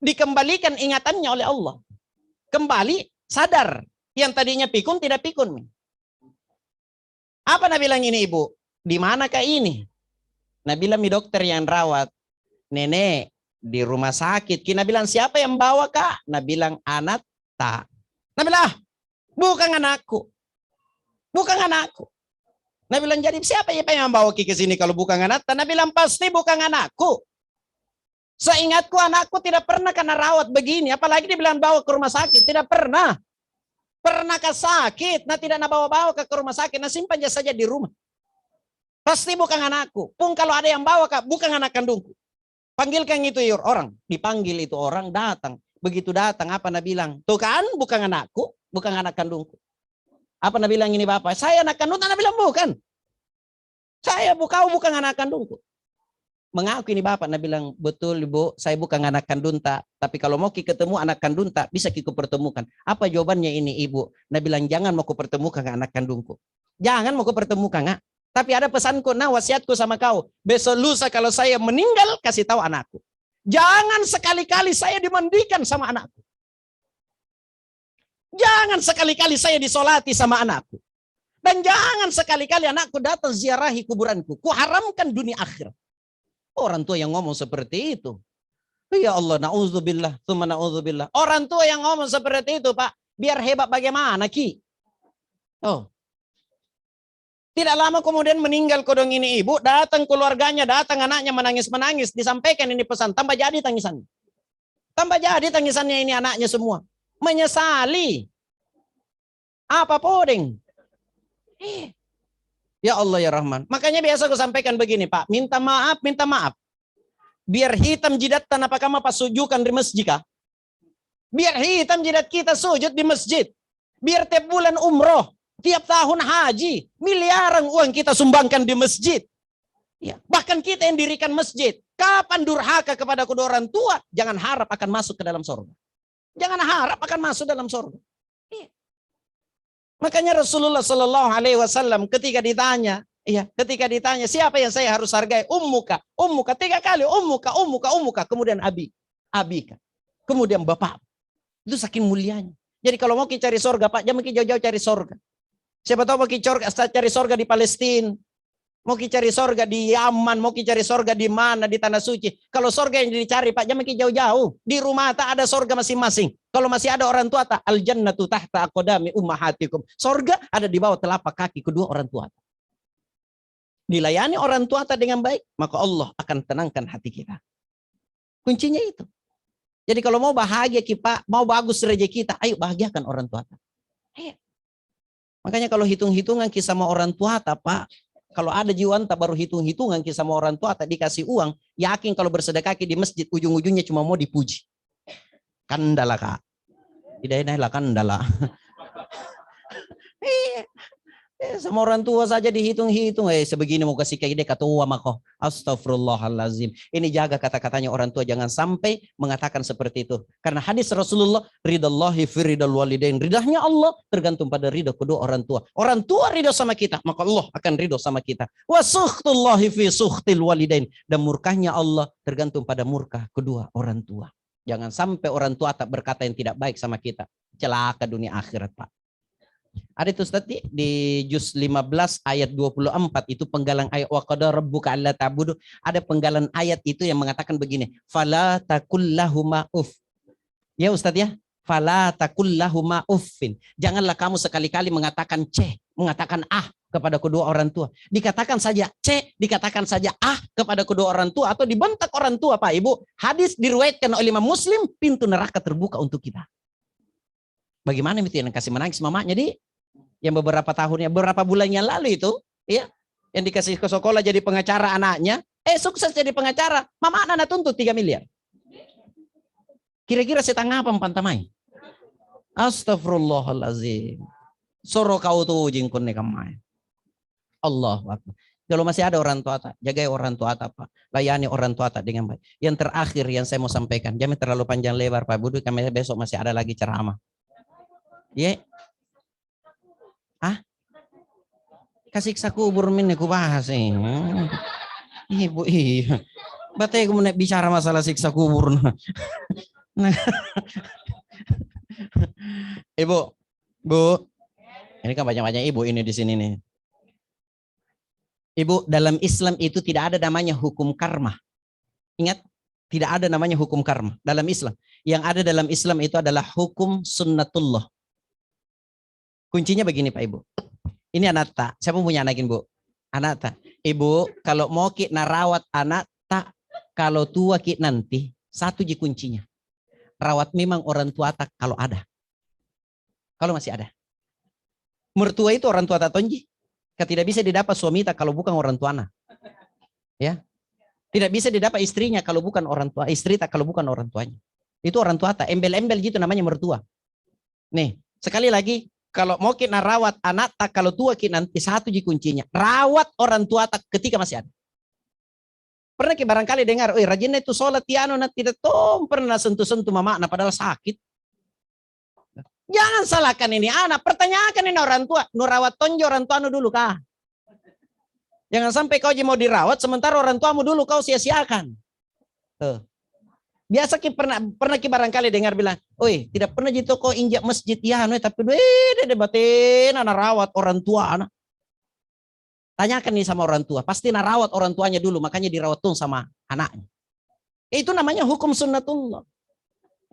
dikembalikan ingatannya oleh Allah. Kembali sadar. Yang tadinya pikun tidak pikun. Apa nak bilang ini ibu? Di manakah ini? Nah bilang mi dokter yang rawat. Nenek di rumah sakit. Kina bilang siapa yang bawa kak? Nah bilang anak tak. Nah bilang bukan anakku. Bukan anakku. Nah bilang jadi siapa yang bawa ki ke sini kalau bukan anak? Nah bilang pasti bukan anakku. Seingatku anakku tidak pernah kena rawat begini. Apalagi dibilang bawa ke rumah sakit. Tidak pernah. Pernahkah sakit? Nah tidak nak bawa-bawa ke rumah sakit. Nah simpan saja di rumah. Pasti bukan anakku. Pun kalau ada yang bawa kak, bukan anak kandungku. Panggilkan itu orang. Dipanggil itu orang datang. Begitu datang apa nak bilang? Tuh kan bukan anakku. Bukan anak kandungku. Apa nak bilang ini bapak? Saya anak kandung. Nak bilang bukan. Kau bukan anak kandungku. Mengaku ini bapak, nak bilang betul ibu, saya bukan anak kandung tak. Tapi kalau mau ketemu anak kandung tak, bisa kita pertemukan. Apa jawabannya ini ibu? Nak bilang jangan mau pertemukan anak kandungku. Jangan mau pertemukan. Nggak. Tapi ada pesanku, nah wasiatku sama kau. Besok lusa kalau saya meninggal, kasih tahu anakku. Jangan sekali-kali saya dimandikan sama anakku. Jangan sekali-kali saya disolati sama anakku. Dan jangan sekali-kali anakku datang ziarahi kuburanku. Ku haramkan dunia akhirat. Orang tua yang ngomong seperti itu. Ya Allah, na'udzubillah, tsumma na'udzubillah. Orang tua yang ngomong seperti itu, Pak. Biar hebat bagaimana, Ki? Oh. Tidak lama kemudian meninggal kodong ini ibu. Datang keluarganya, datang anaknya menangis-menangis. Disampaikan ini pesan. Tambah jadi tangisannya. Tambah jadi tangisannya ini anaknya semua. Menyesali. Apa podeng? Ya Allah ya Rahman. Makanya biasa aku sampaikan begini Pak. Minta maaf, minta maaf. Biar hitam jidat tanah pakama pas sujukan di masjid. Biar hitam jidat kita sujud di masjid. Biar tiap bulan umroh. Tiap tahun haji. Miliaran uang kita sumbangkan di masjid. Ya, bahkan kita yang dirikan masjid. Kapan durhaka kepada kedua orang tua. Jangan harap akan masuk ke dalam surga. Jangan harap akan masuk dalam surga. Ya. Makanya Rasulullah Sallallahu Alaihi Wasallam ketika ditanya siapa yang saya harus hargai, ummuka, 3 kali, ummuka, kemudian abika, kemudian bapak. Itu saking mulianya. Jadi kalau mau cari sorga Pak, jangan jauh-jauh cari sorga. Siapa tahu mau cari sorga di Palestina. Mau cari sorga di Yaman, mau cari sorga di mana, di tanah suci. Kalau sorga yang dicari, Pak, jangan jauh-jauh. Di rumah tak ada sorga masing-masing. Kalau masih ada orang tua tak, al jannatu tahta aqdami ummahatikum. Sorga ada di bawah telapak kaki kedua orang tua. Dilayani orang tua tak dengan baik, maka Allah akan tenangkan hati kita. Kuncinya itu. Jadi kalau mau bahagia kita, mau bagus rezeki kita, ayo bahagiakan orang tua. Ayo. Makanya kalau hitung-hitungan kisah sama orang tua tak, Pak, kalau ada jiwa tak baru hitung-hitungan kisah sama orang tua tak dikasih uang, yakin kalau bersedekah di masjid ujung-ujungnya cuma mau dipuji. Kandala Kak. Tidak lah kandala. Sama orang tua saja dihitung-hitung. Sebegini mau kasih kayak dia kata tua mako. Astagfirullahalazim. Ini jaga kata-katanya orang tua, jangan sampai mengatakan seperti itu. Karena hadis Rasulullah, ridallahi fi ridal walidain. Ridahnya Allah tergantung pada ridho kedua orang tua. Orang tua ridho sama kita, maka Allah akan ridho sama kita. Wa sukhtullahi fi sukhtil walidain. Dan murkahnya Allah tergantung pada murkah kedua orang tua. Jangan sampai orang tua tak berkata yang tidak baik sama kita. Celaka dunia akhirat, Pak. Ada itu tadi di juz 15 ayat 24 itu penggalan ayat wa qadara rabbuka alla ta'budu. Ada penggalan ayat itu yang mengatakan begini, fala takullahuma uff. Ya Ustaz ya, fala takullahuma uffin. Janganlah kamu sekali-kali mengatakan mengatakan kepada kedua orang tua. Dikatakan saja dikatakan saja kepada kedua orang tua atau dibentak orang tua, Pak Ibu. Hadis diriwayatkan oleh Imam Muslim, pintu neraka terbuka untuk kita. Bagaimana itu yang kasih menangis mamanya yang beberapa bulan yang lalu itu, ya, yang dikasih ke sekolah jadi pengacara anaknya, sukses jadi pengacara, mama anak tuntut 3 miliar. Kira-kira setengah apa pantamai? Astagfirullahalazim. Soro kau tuh jingkun nih kamai. Allah Akbar. Kalau masih ada orang tua tak, jagai orang tua tak, Pak. Layani orang tua tak dengan baik. Yang terakhir yang saya mau sampaikan, jangan terlalu panjang lebar Pak Budi, kami besok masih ada lagi ceramah. Ya. Kasih kubur min ku bahas Ibu iya. Batai aku mau bicara masalah siksa kubur. Nah. Ibu, Bu. Ini kan banyak-banyak ibu ini di sini nih. Ibu, dalam Islam itu tidak ada namanya hukum karma. Ingat, tidak ada namanya hukum karma dalam Islam. Yang ada dalam Islam itu adalah hukum sunnatullah. Kuncinya begini Pak Ibu. Ini anak tak. Siapa punya anak Bu? Anak tak. Ibu, kalau mau kita rawat anak tak, kalau tua kita nanti, satu ji kuncinya. Rawat memang orang tua tak kalau ada. Kalau masih ada. Mertua itu orang tua tak tonji. Tidak bisa didapat suami tak kalau bukan orang tua anak. Ya. Tidak bisa didapat istrinya kalau bukan orang tua. Istri tak kalau bukan orang tuanya. Itu orang tua tak. Embel-embel gitu namanya mertua. Nih, sekali lagi. Kalau mau kita rawat anak tak kalau tua kita nanti, satu ji kuncinya. Rawat orang tua tak ketika masih ada. Pernah kita barangkali dengar, rajinnya itu sholat tiano nanti tidak pernah sentuh-sentuh mama nah padahal sakit. Jangan salahkan ini anak, pertanyakan ini orang tua. Nu rawat tonjo orang tua dulu kah? Jangan sampai kau mau dirawat sementara orang tuamu dulu kau sia-siakan. Biasa kita pernah kita barangkali dengar bilang, tidak pernah gitu kok injak masjid ya, tapi debatin anak rawat orang tua anak. Tanyakan nih sama orang tua, pasti narawat orang tuanya dulu, makanya dirawat tuh sama anaknya. Itu namanya hukum sunnatullah.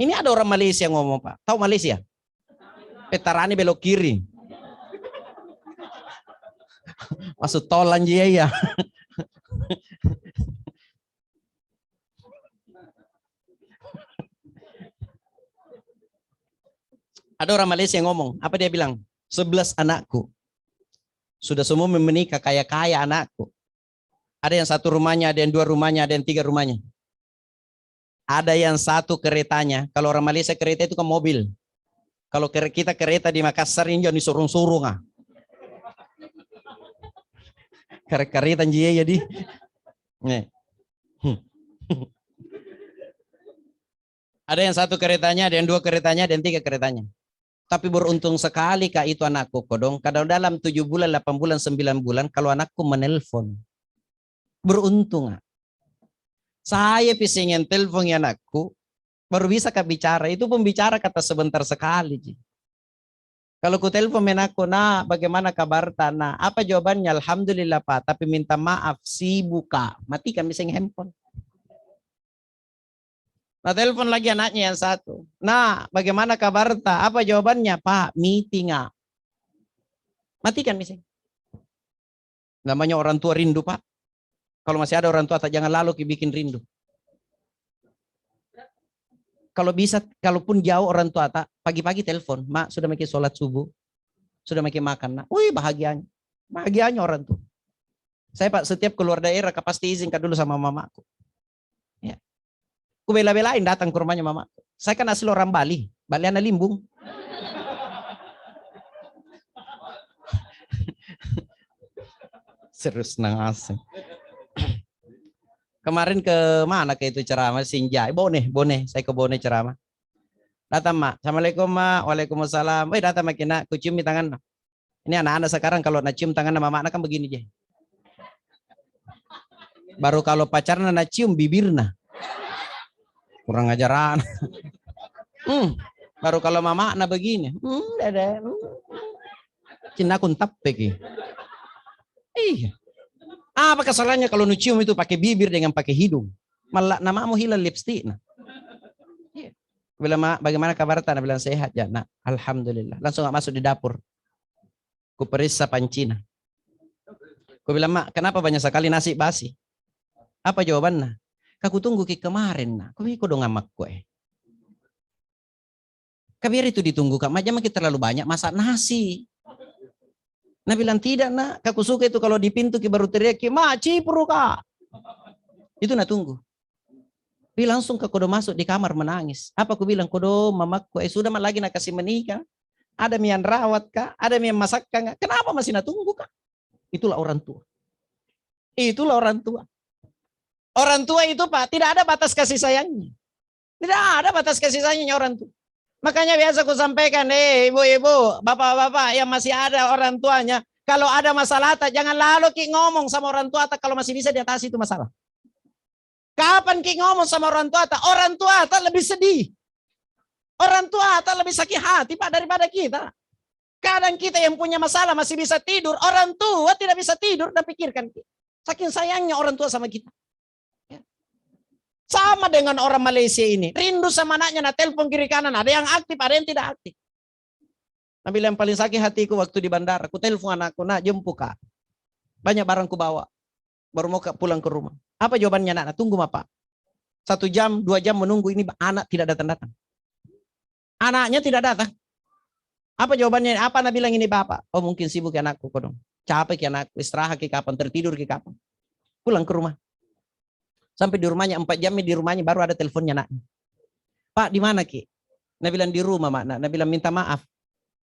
Ini ada orang Malaysia ngomong Pak, tahu Malaysia? Petarani belok kiri. Masuk tol anjir ya. Ada orang Malaysia yang ngomong, apa dia bilang? 11 anakku. Sudah semua menikah kaya-kaya anakku. Ada yang 1 rumahnya, ada yang 2 rumahnya, ada yang 3 rumahnya. Ada yang 1 keretanya. Kalau orang Malaysia kereta itu kan mobil. Kalau kita kereta di Makassar ini jangan disurung-surung ah. Kereta jadi. Nih. Ada yang 1 keretanya, ada yang 2 keretanya, ada yang 3 keretanya. Tapi beruntung sekali Kak itu anakku kodong. Kadang dalam 7 bulan, 8 bulan, 9 bulan, kalau anakku menelpon. Beruntung. Saya pisingin telepon anakku, baru bisa Kak bicara. Itu pembicara kata sebentar sekali. Kalau ku telepon menako, nah bagaimana kabar tanah? Apa jawabannya? Alhamdulillah Pak, tapi minta maaf sibuk Kak. Matikan bising handphone. Nah telepon lagi anaknya yang satu. Nah bagaimana kabar ta? Apa jawabannya? Pak, meeting ah. Matikan bising. Namanya orang tua rindu Pak. Kalau masih ada orang tua tak jangan lalu bikin rindu. Kalau bisa, kalaupun jauh orang tua tak, pagi-pagi telepon, mak sudah makin sholat subuh, sudah makin makan, nak. Wih bahagianya, bahagianya orang tua. Saya Pak setiap keluar daerah, pasti izinkan dulu sama mamaku. Ya. Ku bela-belain datang ke rumahnya mama. Saya kan asli orang Bali, Baliana Limbung. Serius nang asing. Kemarin ke mana ke itu ceramah Sinjai, Bone, saya ke Bone ceramah. Datang mak, assalamualaikum mak, waalaikumsalam. Datang mak kena, ku cium di tangan. Ini anak-anak sekarang kalau nak cium tangan sama mak kan begini aja. Baru kalau pacarnya nak cium bibirna. Kurang ajaran. Baru kalau mama nak begini. Dada. Cina kuntap peki. Iya. Apa kesalahannya kalau nu cium itu pakai bibir dengan pakai hidung? Malah namamu hilang lipstick. Nah. Iya. Bilang mak, bagaimana kabar tanah? Bilang sehat ya nak. Alhamdulillah. Langsung gak masuk di dapur. Ku periksa pancina. Ku bilang mak, kenapa banyak sekali nasi basi? Apa jawabannya? Aku tunggu ke kemarin nak. Kau ikut dong ngamak kue. Kabiar itu ditunggu kak. Macam kita terlalu banyak masak nasi. Nah bilang tidak nak, aku suka itu kalau di pintu ki baru teriak ki, mak cipru kak. Itu nak tunggu. Dia langsung ke kodo masuk di kamar menangis. Apa aku bilang kodo mamaku, sudah lagi nak kasih menikah. Ada yang rawat kak, ada yang masak kak. Kenapa masih nak tunggu kak? Itulah orang tua. Itulah orang tua. Orang tua itu Pak, tidak ada batas kasih sayangnya. Tidak ada batas kasih sayangnya orang tua. Makanya biasa aku sampaikan, ibu-ibu, bapak-bapak yang masih ada orang tuanya, kalau ada masalah, jangan lalu ki ngomong sama orang tua, kalau masih bisa diatasi itu masalah. Kapan ki ngomong sama orang tua, orang tua lebih sedih. Orang tua lebih sakit hati Pak daripada kita. Kadang kita yang punya masalah masih bisa tidur, orang tua tidak bisa tidur dan pikirkan. Saking sayangnya orang tua sama kita. Sama dengan orang Malaysia ini. Rindu sama anaknya, nah telepon kiri kanan. Ada yang aktif, ada yang tidak aktif. Nabi yang paling sakit hatiku waktu di bandara. Aku telepon anakku, nak jemput kak. Banyak barang ku bawa. Baru mau pulang ke rumah. Apa jawabannya nak? Tunggu Pak. 1 jam, 2 jam menunggu ini anak tidak datang-datang. Anaknya tidak datang. Apa jawabannya? Apa Nabi bilang ini bapak? Oh mungkin sibuk ya anakku. Kodong. Capek ya anakku. Istirahat ke kapan? Tertidur ke kapan? Pulang ke rumah. Sampai di rumahnya 4 jam di rumahnya baru ada teleponnya nak. Pak di mana ki? Nabi bilang di rumah mak. Nabi bilang minta maaf.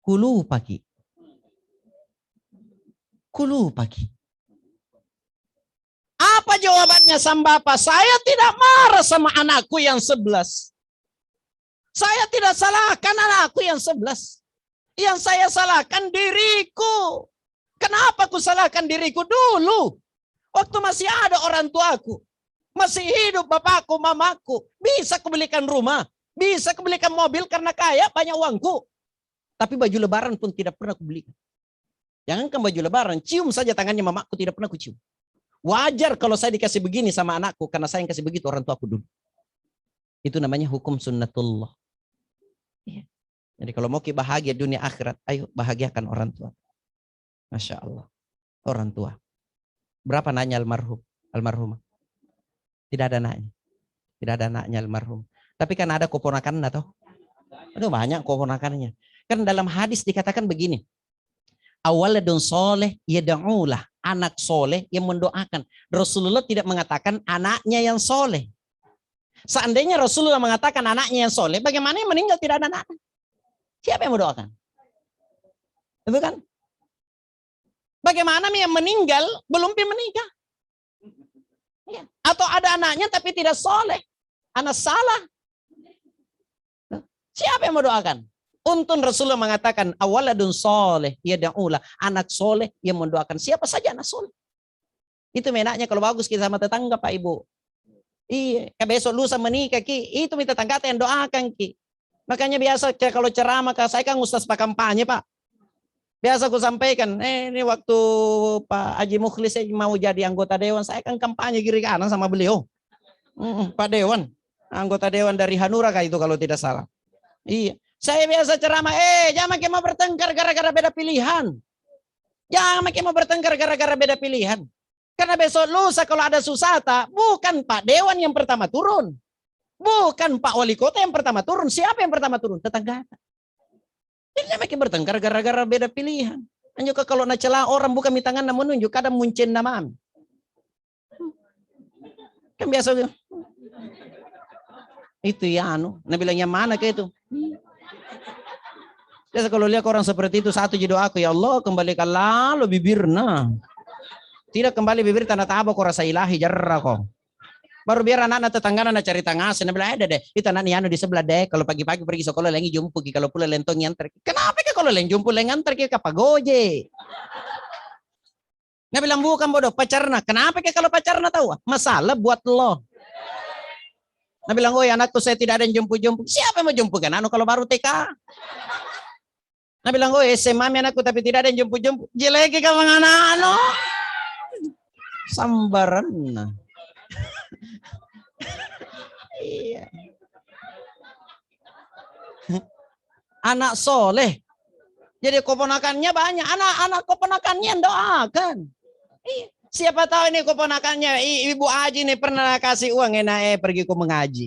Kulu pagi. Kulu pagi. Apa jawabannya sang bapak? Saya tidak marah sama anakku yang 11. Saya tidak salahkan anakku yang 11. Yang saya salahkan diriku. Kenapa aku salahkan diriku dulu? Waktu masih ada orang tuaku. Masih hidup bapakku, mamaku. Bisa kebelikan rumah. Bisa kebelikan mobil karena kaya banyak uangku. Tapi baju lebaran pun tidak pernah kubelikan. Jangankan baju lebaran. Cium saja tangannya mamaku tidak pernah kucium. Wajar kalau saya dikasih begini sama anakku. Karena saya yang kasih begitu orang tuaku dulu. Itu namanya hukum sunnatullah. Ya. Jadi kalau mau bahagia dunia akhirat. Ayo bahagiakan orang tua. Masya Allah. Orang tua. Berapa nanya almarhumah? Tidak ada anaknya. Tidak ada anaknya almarhum. Tapi kan ada keponakan atau? Aduh banyak keponakannya. Kan dalam hadis dikatakan begini. Awaladun soleh yada'ulah. Anak soleh yang mendoakan. Rasulullah tidak mengatakan anaknya yang soleh. Seandainya Rasulullah mengatakan anaknya yang soleh. Bagaimana yang meninggal tidak ada anak? Siapa yang mendoakan? Itu kan? Bagaimana yang meninggal belum menikah? Ya. Atau ada anaknya tapi tidak soleh. Anak salah. Siapa yang mendoakan? Untun Rasulullah mengatakan awaladun soleh yada'ulah. Anak soleh yang mendoakan. Siapa saja anak soleh. Itu menaknya kalau bagus kita sama tetangga Pak Ibu. Iya. Besok lusa menikah ki. Itu minta tetangga yang doakan ki. Makanya biasa kalau ceramah saya kan ustaz Pak kampanye Pak. Biasa aku sampaikan, ini waktu Pak Haji Mukhlis saya mau jadi anggota dewan, saya kan kampanye kiri kanan sama beliau. Pak Dewan, anggota dewan dari Hanura kah itu kalau tidak salah. Iya, saya biasa ceramah, jangan makin mau bertengkar gara-gara beda pilihan. Jangan makin mau bertengkar gara-gara beda pilihan. Karena besok lusa kalau ada susata, bukan Pak Dewan yang pertama turun. Bukan Pak Wali Kota yang pertama turun. Siapa yang pertama turun? Tetangga. Jadi makin bertengkar gara-gara beda pilihan. Dan juga kalau nak celah orang bukan di tangan menunjuk, kadang muncul nama. Kan biasa itu ya nah bilangnya mana ke itu. Biasa kalau lihat orang seperti itu, satu jadi doaku, ya Allah kembalikan lalu bibirna. Tidak kembali bibir tanah tabak kau rasa ilahi jarra kau. Baru biar anak-anak tetangga anak cari tangas, nah bilang ada deh, itu anak anu di sebelah deh. Kalau pagi-pagi pergi sekolah lagi jumpu, kalau pulang lentong nyantar. Kenapa ke kalau leng jumpu leng antar ke pagoje? Nah bilang bukan bodoh pacarna. Kenapa ke kalau pacarna tahu? Masalah buat lo. Nah bilang oh ya anakku saya tidak ada yang jumpu-jumpu. Siapa yang mau jumpu kan? Anu kalau baru TK. Nah bilang oh SMA anakku tapi tidak ada yang jumpu-jumpu. Jelek ke anak-anak. Sambaran. Iya. Anak soleh. Jadi keponakannya banyak. Anak-anak keponakannya doakan. Iya. Siapa tahu ini keponakannya Ibu Haji ini pernah kasih uang enak pergi ke mengaji.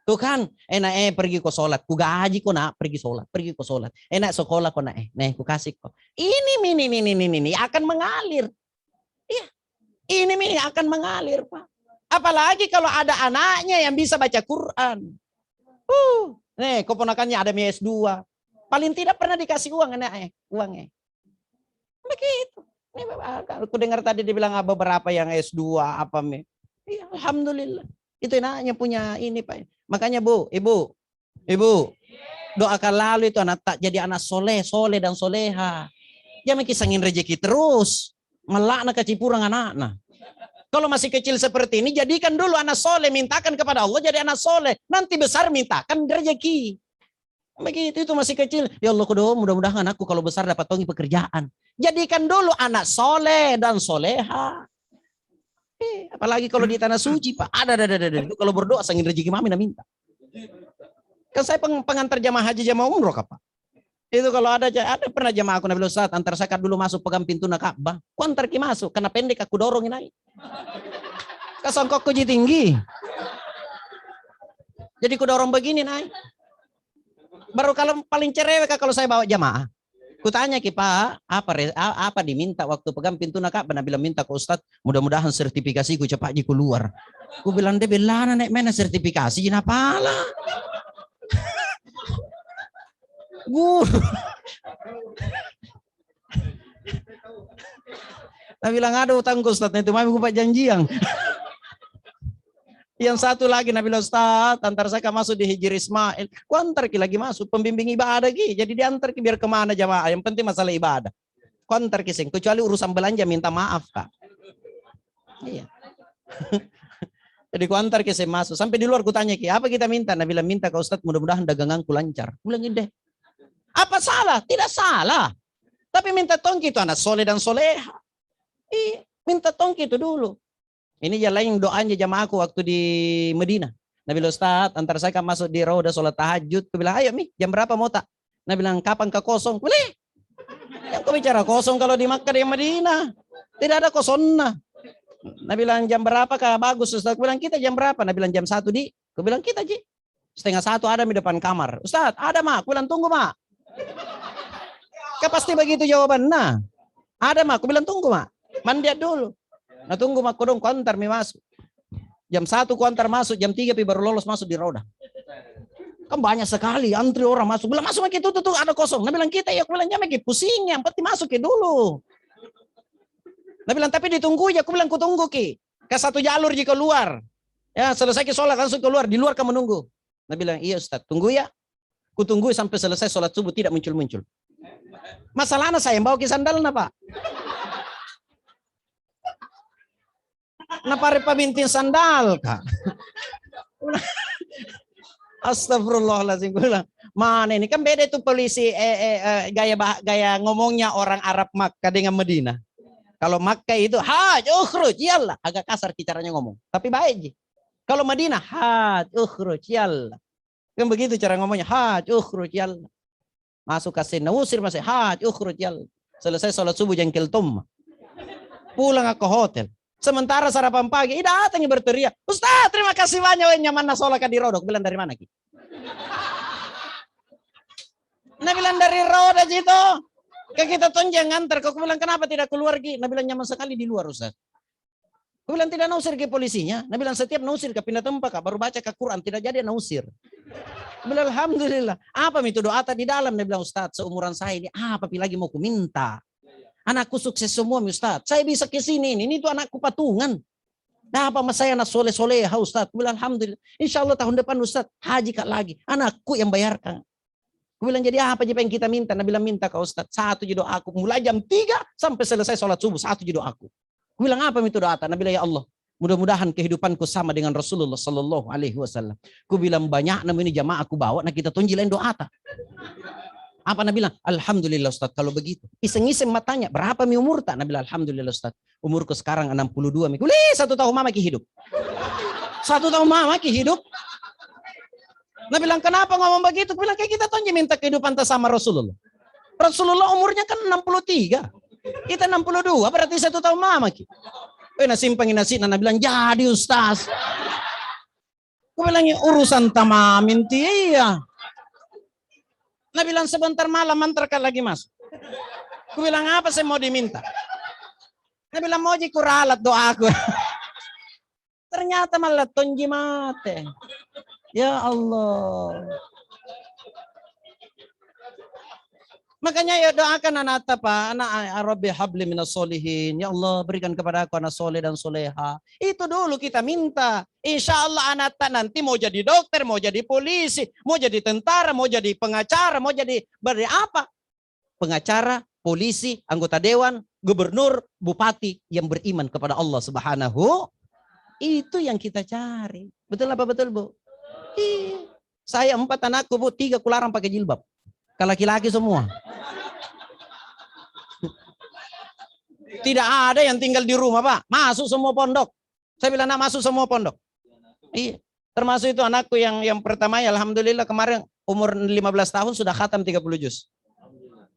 Tuh kan enak pergi ke sholat. Ku gaji kok nak pergi sholat. Pergi ke sholat. Enak sekolah kok nak ku kasih kok. Ini akan mengalir. Iya. Ini akan mengalir Pak. Apalagi kalau ada anaknya yang bisa baca Quran. Nih keponakannya ada S2. Paling tidak pernah dikasih uang uangnya. Begitu. Nih, aku dengar tadi dibilang beberapa yang S2 apa ya, alhamdulillah. Itu enaknya punya ini Pak. Makanya Bu, Ibu, doakan lalu itu anak tak jadi anak soleh dan soleha. Jangan kisangin rezeki terus. Melakna kecipurang anak-anak. Kalau masih kecil seperti ini, jadikan dulu anak soleh, mintakan kepada Allah jadi anak soleh. Nanti besar mintakan rezeki. Begitu itu masih kecil. Ya Allah, mudah-mudahan aku kalau besar dapat tongi pekerjaan. Jadikan dulu anak soleh dan soleha. Apalagi kalau di tanah suci Pak. Ada. Kalau berdoa sangin rezeki mami minta. Kan saya pengantar jamaah haji jamaah umroh Pak. Itu kalau ada pernah jamaah aku Nabi Ustaz antar zakat dulu masuk pegang pintu Ka'bah. Ku antar ki masuk karena pendek aku dorongin naik. Kasongkok kuji tinggi. Jadi ku dorong begini naik. Baru kalau paling cerewet kalau saya bawa jamaah. Ku tanya ki Pak, apa diminta waktu pegang pintu Ka'bah? Nabi bilang minta ke Ustaz, mudah-mudahan sertifikasi ku cepat ji keluar. Ku bilang dia bilang naik mana sertifikasi jin apalah. Guru. Nah bilang ada utang Ustaz itu mami buat janjian. Yang satu lagi Nabi Ustaz antar saya masuk di Hijri Ismail. Ku antar ki lagi masuk pembimbing ibadah ki. Jadi diantar ki biar kemana jamaah. Yang penting masalah ibadah. Ku antar ki sing. Kecuali urusan belanja minta maaf Kak. Iya. Jadi ku antar ki sing masuk. Sampai di luar ku tanya ki apa kita minta. Nabi bilang minta ke Ustaz mudah-mudahan daganganku lancar. Ku bilang deh. Apa salah? Tidak salah. Tapi minta tongki itu anak soleh dan soleha. Minta tongki itu dulu. Ini jalan doanya jamaahku waktu di Medina. Nabi Ustaz, antar saya kan masuk di Raudah sholat tahajud. Aku bilang, ayo jam berapa mau tak? Nabi bilang, kapan ke kosong? Boleh. Yang kau bicara kosong kalau di Makkah di Medina. Tidak ada kosongnya. Nabi bilang, jam berapa kah bagus Ustaz? Aku bilang, kita jam berapa? Nabi bilang, jam 1 di. Aku bilang, kita Ji. 1:30 ada di depan kamar. Ustaz, ada Mak. Aku bilang, tunggu Mak. Pasti begitu jawaban. Nah, ada Mak. Aku bilang tunggu Mak. Mandiat dulu. Nah tunggu Mak kodong kuantar mi masuk. Jam 1 kuantar masuk, jam 3 baru lolos masuk di Raudah. Kan banyak sekali antri orang masuk. Bilang masuk Mak itu tuh ada kosong. Nah bilang kita ya, aku bilang jangan pusing, yang penting masuk ke dulu. Nah bilang tapi ditunggu ya, aku bilang ku tunggu ki. Ke satu jalur jika keluar. Ya selesai ke sholat langsung keluar, di luar kamu menunggu. Nah bilang iya Ustaz, tunggu ya. Ku tunggu sampai selesai sholat subuh tidak muncul-muncul. Masalahnya saya bawa ke sandalnya Pak. Napa repa bintin sandal Kak? Astagfirullahaladzim. Gue bilang, mana ini? Kan beda itu polisi gaya ngomongnya orang Arab Makkah dengan Medina. Kalau Makkah itu, haj, ukhruj, yallah. Agak kasar caranya ngomong. Tapi baik, Ji. Kalau Madinah, haj, ukhruj, yallah. Kan begitu cara ngomongnya, haj, ukhruj, yallah. Masuk kasih usir masih, haj, ukhruj, yallah. Selesai sholat subuh jengkel tum. Pulang ke hotel. Sementara sarapan pagi, datang berteriak, Ustaz, terima kasih banyak, nyaman sholat di rodok. Bilang dari mana, Ki? Nah bilang dari roda, Jito. Kan kita tonjang ngantar, kau bilang kenapa tidak keluar, Ki? Nah bilang nyaman sekali di luar, Ustaz. Kau bilang tidak nausir ke polisinya. Nah bilang setiap nausir ke pindah tempat, Kak, baru baca ke Quran, tidak jadi nausir. Bilang alhamdulillah. Apa itu doa di dalam? Dia bilang, Ustaz, seumuran saya ini apa lagi mau ku minta? Anakku sukses semua, Ustaz. Saya bisa ke sini ini tuh anakku patungan. Nah, apa mas saya anak soleh-soleh, Ustaz? Bilang alhamdulillah. Insya Allah tahun depan, Ustaz, haji Kak lagi. Anakku yang bayarkan. Aku bilang jadi apa yang kita minta? Nah bilang minta ke Ustaz. Satu doa aku mulai jam 3 sampai selesai sholat subuh. Satu doa aku. Aku bilang apa itu doa? Nah bilang ya Allah. Mudah-mudahan kehidupanku sama dengan Rasulullah Sallallahu Alaihi Wasallam. Aku bilang banyak namanya jamaah aku bawa. Nah kita tunjilain doa ta. Apa Nabi bilang? Alhamdulillah Ustaz kalau begitu. Iseng-iseng matanya. Berapa mi umur tak? Nabi bilang alhamdulillah Ustaz. Umurku sekarang 62. Boleh 1 tahun mama ki hidup. 1 tahun mama ki hidup. Nabi bilang kenapa ngomong begitu? Bilang kayak kita tunjuk minta kehidupan sama Rasulullah. Rasulullah umurnya kan 63. Kita 62 berarti 1 tahun mama ki. Simpangin nasi. Nabi bilang jadi Ustaz. Aku bilang urusan tamamin iya. Nabi bilang sebentar malam mantarkan lagi mas. Aku bilang apa saya mau diminta? Nabi bilang mau jikuralat doaku. Ternyata malah tonji mate. Ya Allah. Makanya ya doakan anak apa? Anak Rabbi habli minas solihin. Ya Allah berikan kepada aku anak soleh dan soleha. Itu dulu kita minta. Insya Allah anak nanti mau jadi dokter, mau jadi polisi, mau jadi tentara, mau jadi pengacara, mau jadi apa? Pengacara, polisi, anggota dewan, gubernur, bupati yang beriman kepada Allah Subhanahu. Itu yang kita cari. Betul apa betul Bu? Iya. Saya 4 anakku Bu, 3 kularang pakai jilbab. Kalau laki-laki semua. Tidak ada yang tinggal di rumah Pak. Masuk semua pondok. Saya bilang nak masuk semua pondok. Iya. Termasuk itu anakku yang pertama ya alhamdulillah kemarin umur 15 tahun sudah khatam 30 juz.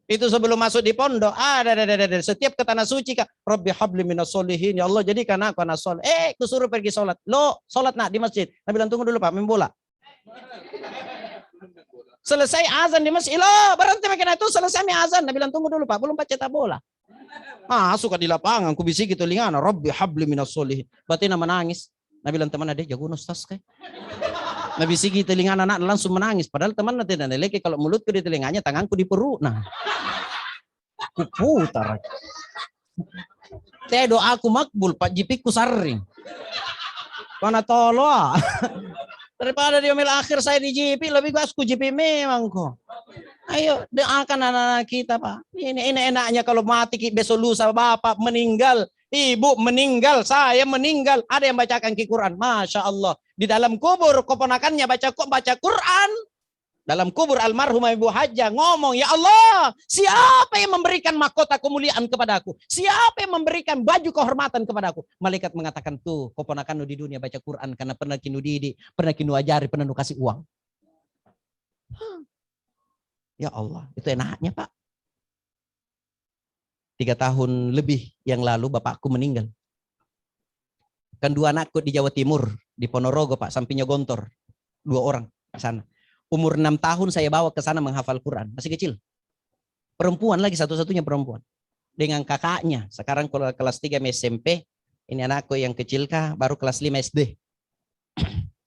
Itu sebelum masuk di pondok. Ada. Setiap ke tanah suci Kak. Rabbi habli minas solihin. Ya Allah jadikan aku anak soleh. Kusuruh pergi sholat. Lo sholat nak di masjid. Nah bilang tunggu dulu Pak main bola. Selesai azan di masjid. Lo berhenti makin itu selesai azan. Nah bilang tunggu dulu Pak. Belum Pak cetak bola. Suka di lapangan, ku bisiki telingana, Rabbi habli minas solihin. Berarti nama menangis. Nabi bilang teman ada jago Ustaz kayak. Nabi bisiki telingana anak langsung menangis. Padahal teman nanti lagi kalau mulutku di telinganya, tanganku di perut. Nah, ku putar. Teh doaku makbul, Pak jipiku saring. Karena tolong. Daripada di omil akhir saya di jipi, lebih gas ku jipi memang kok. Ayo doakan anak-anak kita Pak. Ini enaknya kalau mati besok lusa bapak meninggal, ibu meninggal, saya meninggal. Ada yang bacakan Quran. Masya Allah. Di dalam kubur keponakannya baca Quran. Dalam kubur almarhumah Ibu Hajah ngomong, ya Allah, siapa yang memberikan mahkota kemuliaan kepadaku? Siapa yang memberikan baju kehormatan kepadaku? Malaikat mengatakan tuh, keponakanmu di dunia baca Quran karena pernah kinu didik, pernah kinu ajari, pernah kasih uang. Ya Allah, itu enaknya Pak. 3 tahun lebih yang lalu bapakku meninggal. Kan 2 anakku di Jawa Timur, di Ponorogo Pak, sampingnya Gontor. 2 orang di sana. Umur 6 tahun saya bawa ke sana menghafal Quran, masih kecil. Perempuan lagi, satu-satunya perempuan. Dengan kakaknya, sekarang kelas 3 SMP, ini anakku yang kecil kah, baru kelas 5 SD.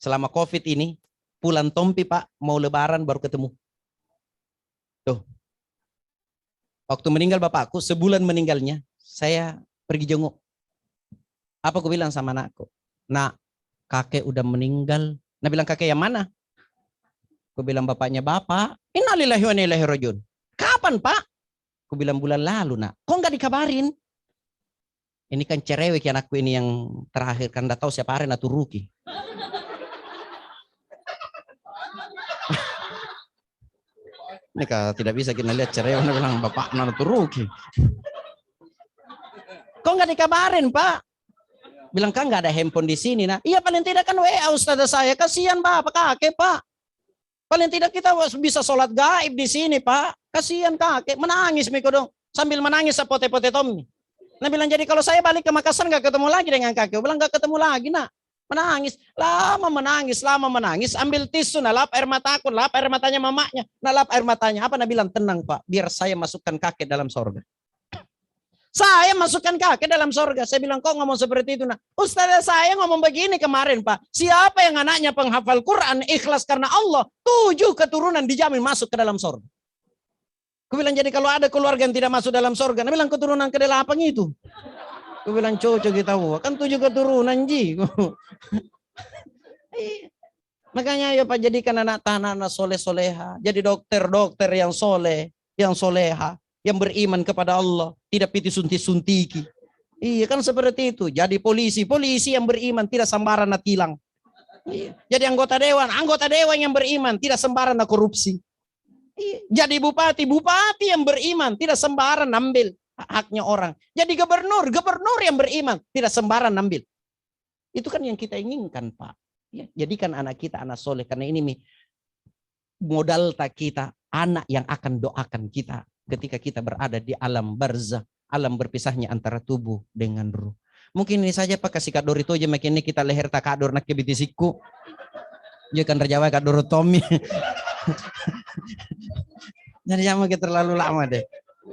Selama COVID ini, pulang tompi Pak, mau lebaran baru ketemu. Tuh. Waktu meninggal bapakku, sebulan meninggalnya, saya pergi jenguk. Apa aku bilang sama anakku? Nak, kakek udah meninggal. Nah bilang kakek yang mana? Aku bilang bapaknya bapak. Innalillahi wa inna ilaihi rajiun. Kapan Pak? Aku bilang bulan lalu nak. Kok nggak dikabarin? Ini kan cerewek ya anakku ini yang terakhir. Kan nggak tahu siapa Aren atau Ruki. Mereka tidak bisa kita lihat cerewet, bilang bapak nana turuki. Kok nggak dikabarin Pak? Bilang kan nggak ada handphone di sini. Nah, iya paling tidak kan WA ustazah saya. Kasihan Bapak kakek Pak. Paling tidak kita bisa sholat gaib di sini Pak. Kasihan kakek. Menangis Miko dong. Sambil menangis sepote-pote Tommy. Nah bilang jadi kalau saya balik ke Makassar nggak ketemu lagi dengan kakek. Bilang nggak ketemu lagi nak. Menangis. Lama menangis. Ambil tisu, nah lap air mataku. Lap air matanya mamanya. Nah lap air matanya. Apa nah bilang tenang Pak. Biar saya masukkan kakek dalam sorga. Saya masukkan kakek dalam sorga. Saya bilang, kok ngomong seperti itu? Nah, ustazah saya ngomong begini kemarin, Pak. Siapa yang anaknya penghafal Quran, ikhlas karena Allah, 7 keturunan dijamin masuk ke dalam sorga. Aku bilang, jadi kalau ada keluarga yang tidak masuk dalam sorga, nah bilang keturunan ke-8 itu. Aku bilang, cocok kita, kan 7 keturunan, Ji. Makanya ya Pak, jadikan anak-anak soleh-soleha. Jadi dokter-dokter yang soleh, yang soleha, yang beriman kepada Allah, tidak piti sunti-suntiki. Iya kan seperti itu. Jadi polisi yang beriman, tidak sembarangan tilang. Iya. Jadi anggota dewan yang beriman, tidak sembarangan korupsi. Iya. Jadi bupati yang beriman, tidak sembarangan ambil haknya orang. Jadi gubernur yang beriman, tidak sembarangan ambil. Itu kan yang kita inginkan Pak. Ya, jadikan anak kita anak soleh, karena ini modal tak kita, anak yang akan doakan kita ketika kita berada di alam barzah, alam berpisahnya antara tubuh dengan ruh. Mungkin ini saja Pak, kasih kador itu aja, makin ini kita leher tak kador nak kebitisiku. Dia kan rajawa kador Tommy. Jadi jangan terlalu lama deh.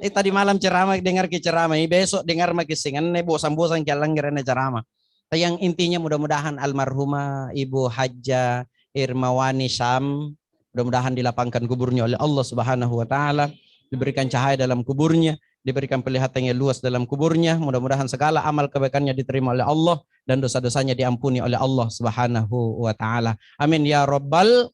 Tadi malam ceramah, dengar ke ceramah, besok dengar makin singan, bosan-bosan jalan ngerene ceramah. Yang intinya mudah-mudahan almarhumah Ibu Hajjah Irmawani Syam, mudah-mudahan dilapangkan kuburnya oleh Allah Subhanahu wa taala, diberikan cahaya dalam kuburnya, diberikan penglihatan yang luas dalam kuburnya, mudah-mudahan segala amal kebaikannya diterima oleh Allah dan dosa-dosanya diampuni oleh Allah Subhanahu wa taala. Amin ya rabbal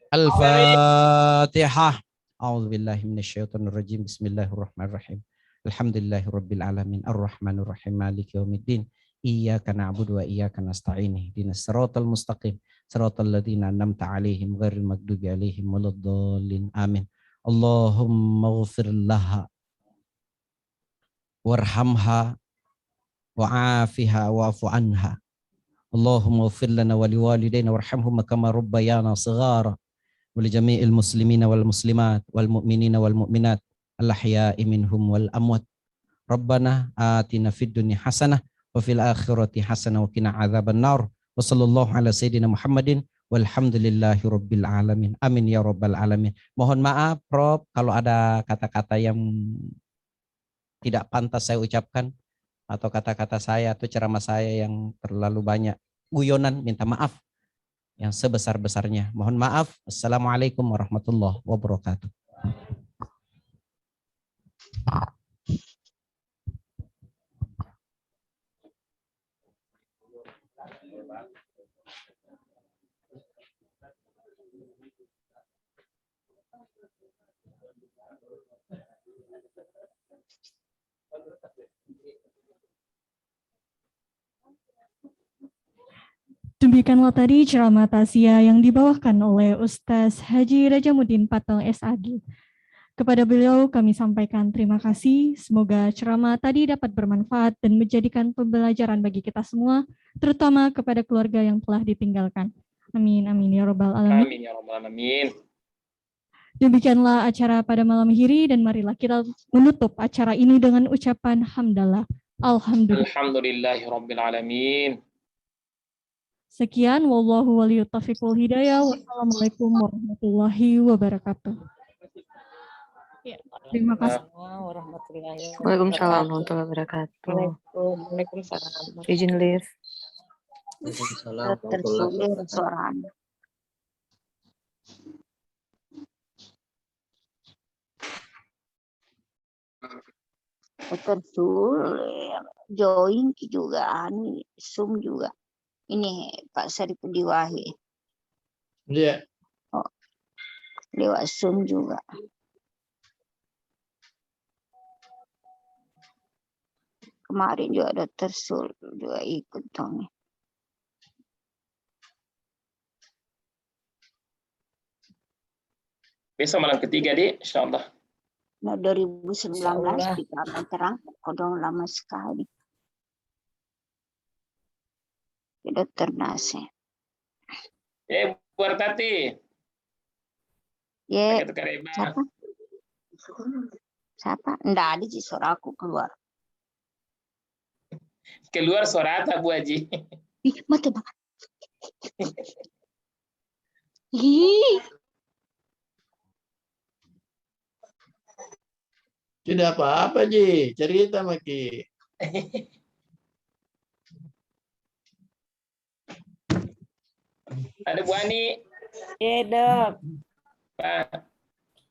al-Fatihah. A'udzubillahi minasyaitonirrajim. Bismillahirrahmanirrahim. Alhamdulillahirabbil alamin arrahmanir rahim maliki yaumiddin. Iyyaka na'budu wa iyyaka nasta'in. Ihdinas siratal mustaqim. Siratal ladzina an'amta 'alaihim ghairil maghdubi 'alaihim waladdallin. Amin. Allahumma ighfir laha warhamha wa'afiha wa'fu anha. Allahumma ighfir lana wa liwalidayna warhamhum kama rabbayana shighara. Wa li jami'il muslimina wal muslimat wal mu'minina wal mu'minat al-ahya'i minhum wal amwat. Rabbana atina fid dunya hasanah wa fil akhirati hasanah wa qina adzabannar. Wa sallallahu ala sayyidina Muhammadin walhamdulillahi rabbil alamin. Amin ya rabbal alamin. Mohon maaf Prof kalau ada kata-kata yang tidak pantas saya ucapkan, atau kata-kata saya atau ceramah saya yang terlalu banyak guyonan, minta maaf yang sebesar-besarnya. Mohon maaf. Assalamualaikum warahmatullahi wabarakatuh. Demikianlah tadi ceramah tausiah yang dibawakan oleh Ustaz Haji Rajamuddin Patong SAG. Kepada beliau kami sampaikan terima kasih. Semoga ceramah tadi dapat bermanfaat dan menjadikan pembelajaran bagi kita semua, terutama kepada keluarga yang telah ditinggalkan. Amin, amin ya robbal alamin. Amin ya rabbal alamin. Demikianlah acara pada malam hari, dan marilah kita menutup acara ini dengan ucapan hamdalah. Alhamdulillah. Alhamdulillahi rabbil alamin. Sekian, wallahu waliyut taufiq wal hidayah. Wassalamualaikum warahmatullahi wabarakatuh. Ya, terima kasih. Waalaikumsalam warahmatullahi wabarakatuh. Waalaikumsalam. Izin live. Tersulir suaranya. Tersulir. Join juga, Zoom juga. Ini Pak Saripudi Wahid. Iya. Oh, lewat Zoom juga. Kemarin juga ada tersul juga ikut dong. Besok malam ketiga, Dik, insyaallah. Nah, 2019 Insyaallah. kita akan terang. Kodong lama sekali. Ya, Dokter Nasir. Buat Tati. Ya, Pakai tukar Eba. siapa? Siapa? Nggak ada sih suara aku keluar. Keluar suara apa, Bu Haji? Ih, mati banget. Ih, Tidak apa-apa, Ji. Cerita, Maki. Ada Bu Ani. Ya dok, Pak.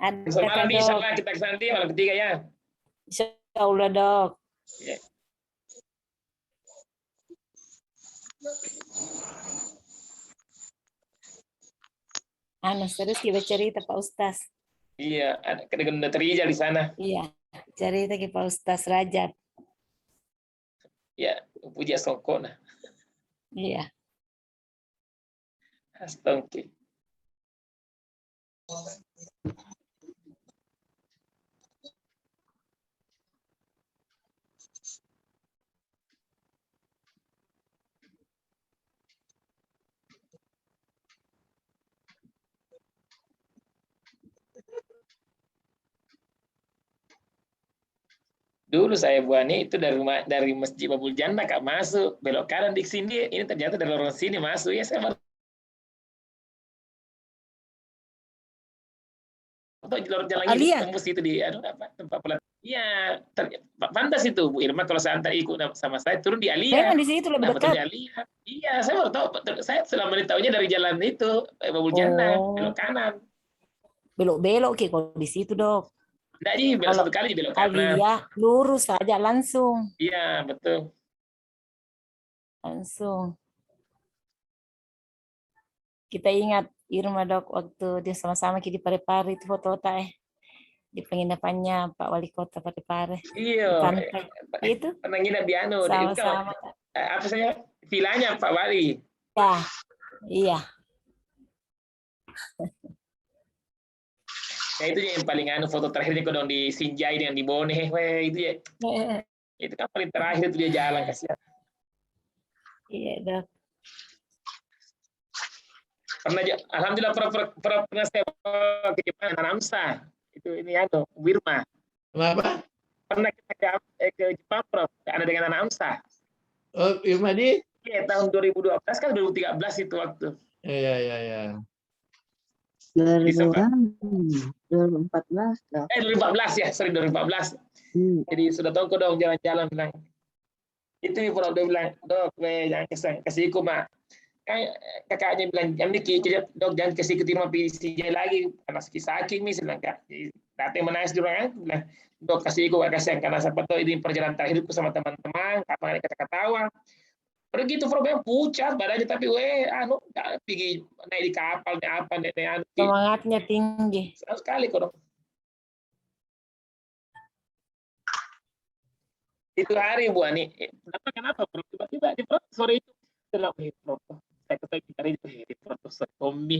ada Besok malam kata nih, dok. insyaallah kita ke sana malam ketiga ya. Insyaallah dok. Ya. Terus kita cerita Pak Ustaz. Iya, ada dengan Dr. Ijal di sana. Iya, cerita ke Pak Ustaz Rajab. Ya, puji songkona. Iya. Astagfirullah. Dulu saya Bu Ani itu dari Masjid Babul Jannah Kak masuk, belok kanan di sini, ini ternyata dari lorong sini masuk. Ya saya baru tahu jalan ini Alia. tembus itu di apa tempat pelat. Iya, pantas itu Bu Irma kalau saya antar ikut sama saya turun di Alia. Memang di situ lebih Nah, betul di dekat. Alia. Iya, saya baru tahu. Saya selama ini tahunya dari jalan itu Babul Jannah, belok kanan. Belok-belok ke kalau di situ dok. Enggak sih, belok Kalau satu kali belok kanan. Alia lurus saja langsung. Iya, betul. Langsung. Kita ingat Irma dok waktu dia sama-sama di Parepare itu foto di penginapannya Pak Wali Kota Parepare. Di Iya. pantai. Itu Pernah nginep di anu, di sama-sama. apa saya? Vilanya Pak Wali. Ya, iya. Ya itu yang paling anu foto terakhirnya kodong di Sinjai yang di Bone, itu ya. Itu kan paling terakhir itu dia jalan kasihan. Iya dok. Alhamdulillah pernah saya ke Jepang Namsa. Itu ini anu Wirma. Kenapa? Pernah kita ke Jepang Prof. Ada dengan Namsa. Oh, Irmadi? Iya tahun 2012 kan 2013 itu waktu. Iya, iya, iya. 2014 dok. 2014 ya, sorry 2014. Jadi sudah tahu kok dong jalan-jalan bilang. Itu Prof dia bilang, dok, jangan kasih ikut mak. Kakaknya bilang, dok jangan kasih ikut Irma PCJ lagi, karena sakit nih, bilang kak. Datang menangis di ruangan, bilang, dok kasih ikut, kasihan karena siapa tahu ini perjalanan terakhirku sama teman-teman, kapan ada kata-katawa. Begitu problem pucat badannya tapi pergi naik di kapal apa Semangatnya tinggi. sekali kok dong. Itu hari Bu Ani, kenapa tiba-tiba di sore itu saya kata kita di Profesor Tommy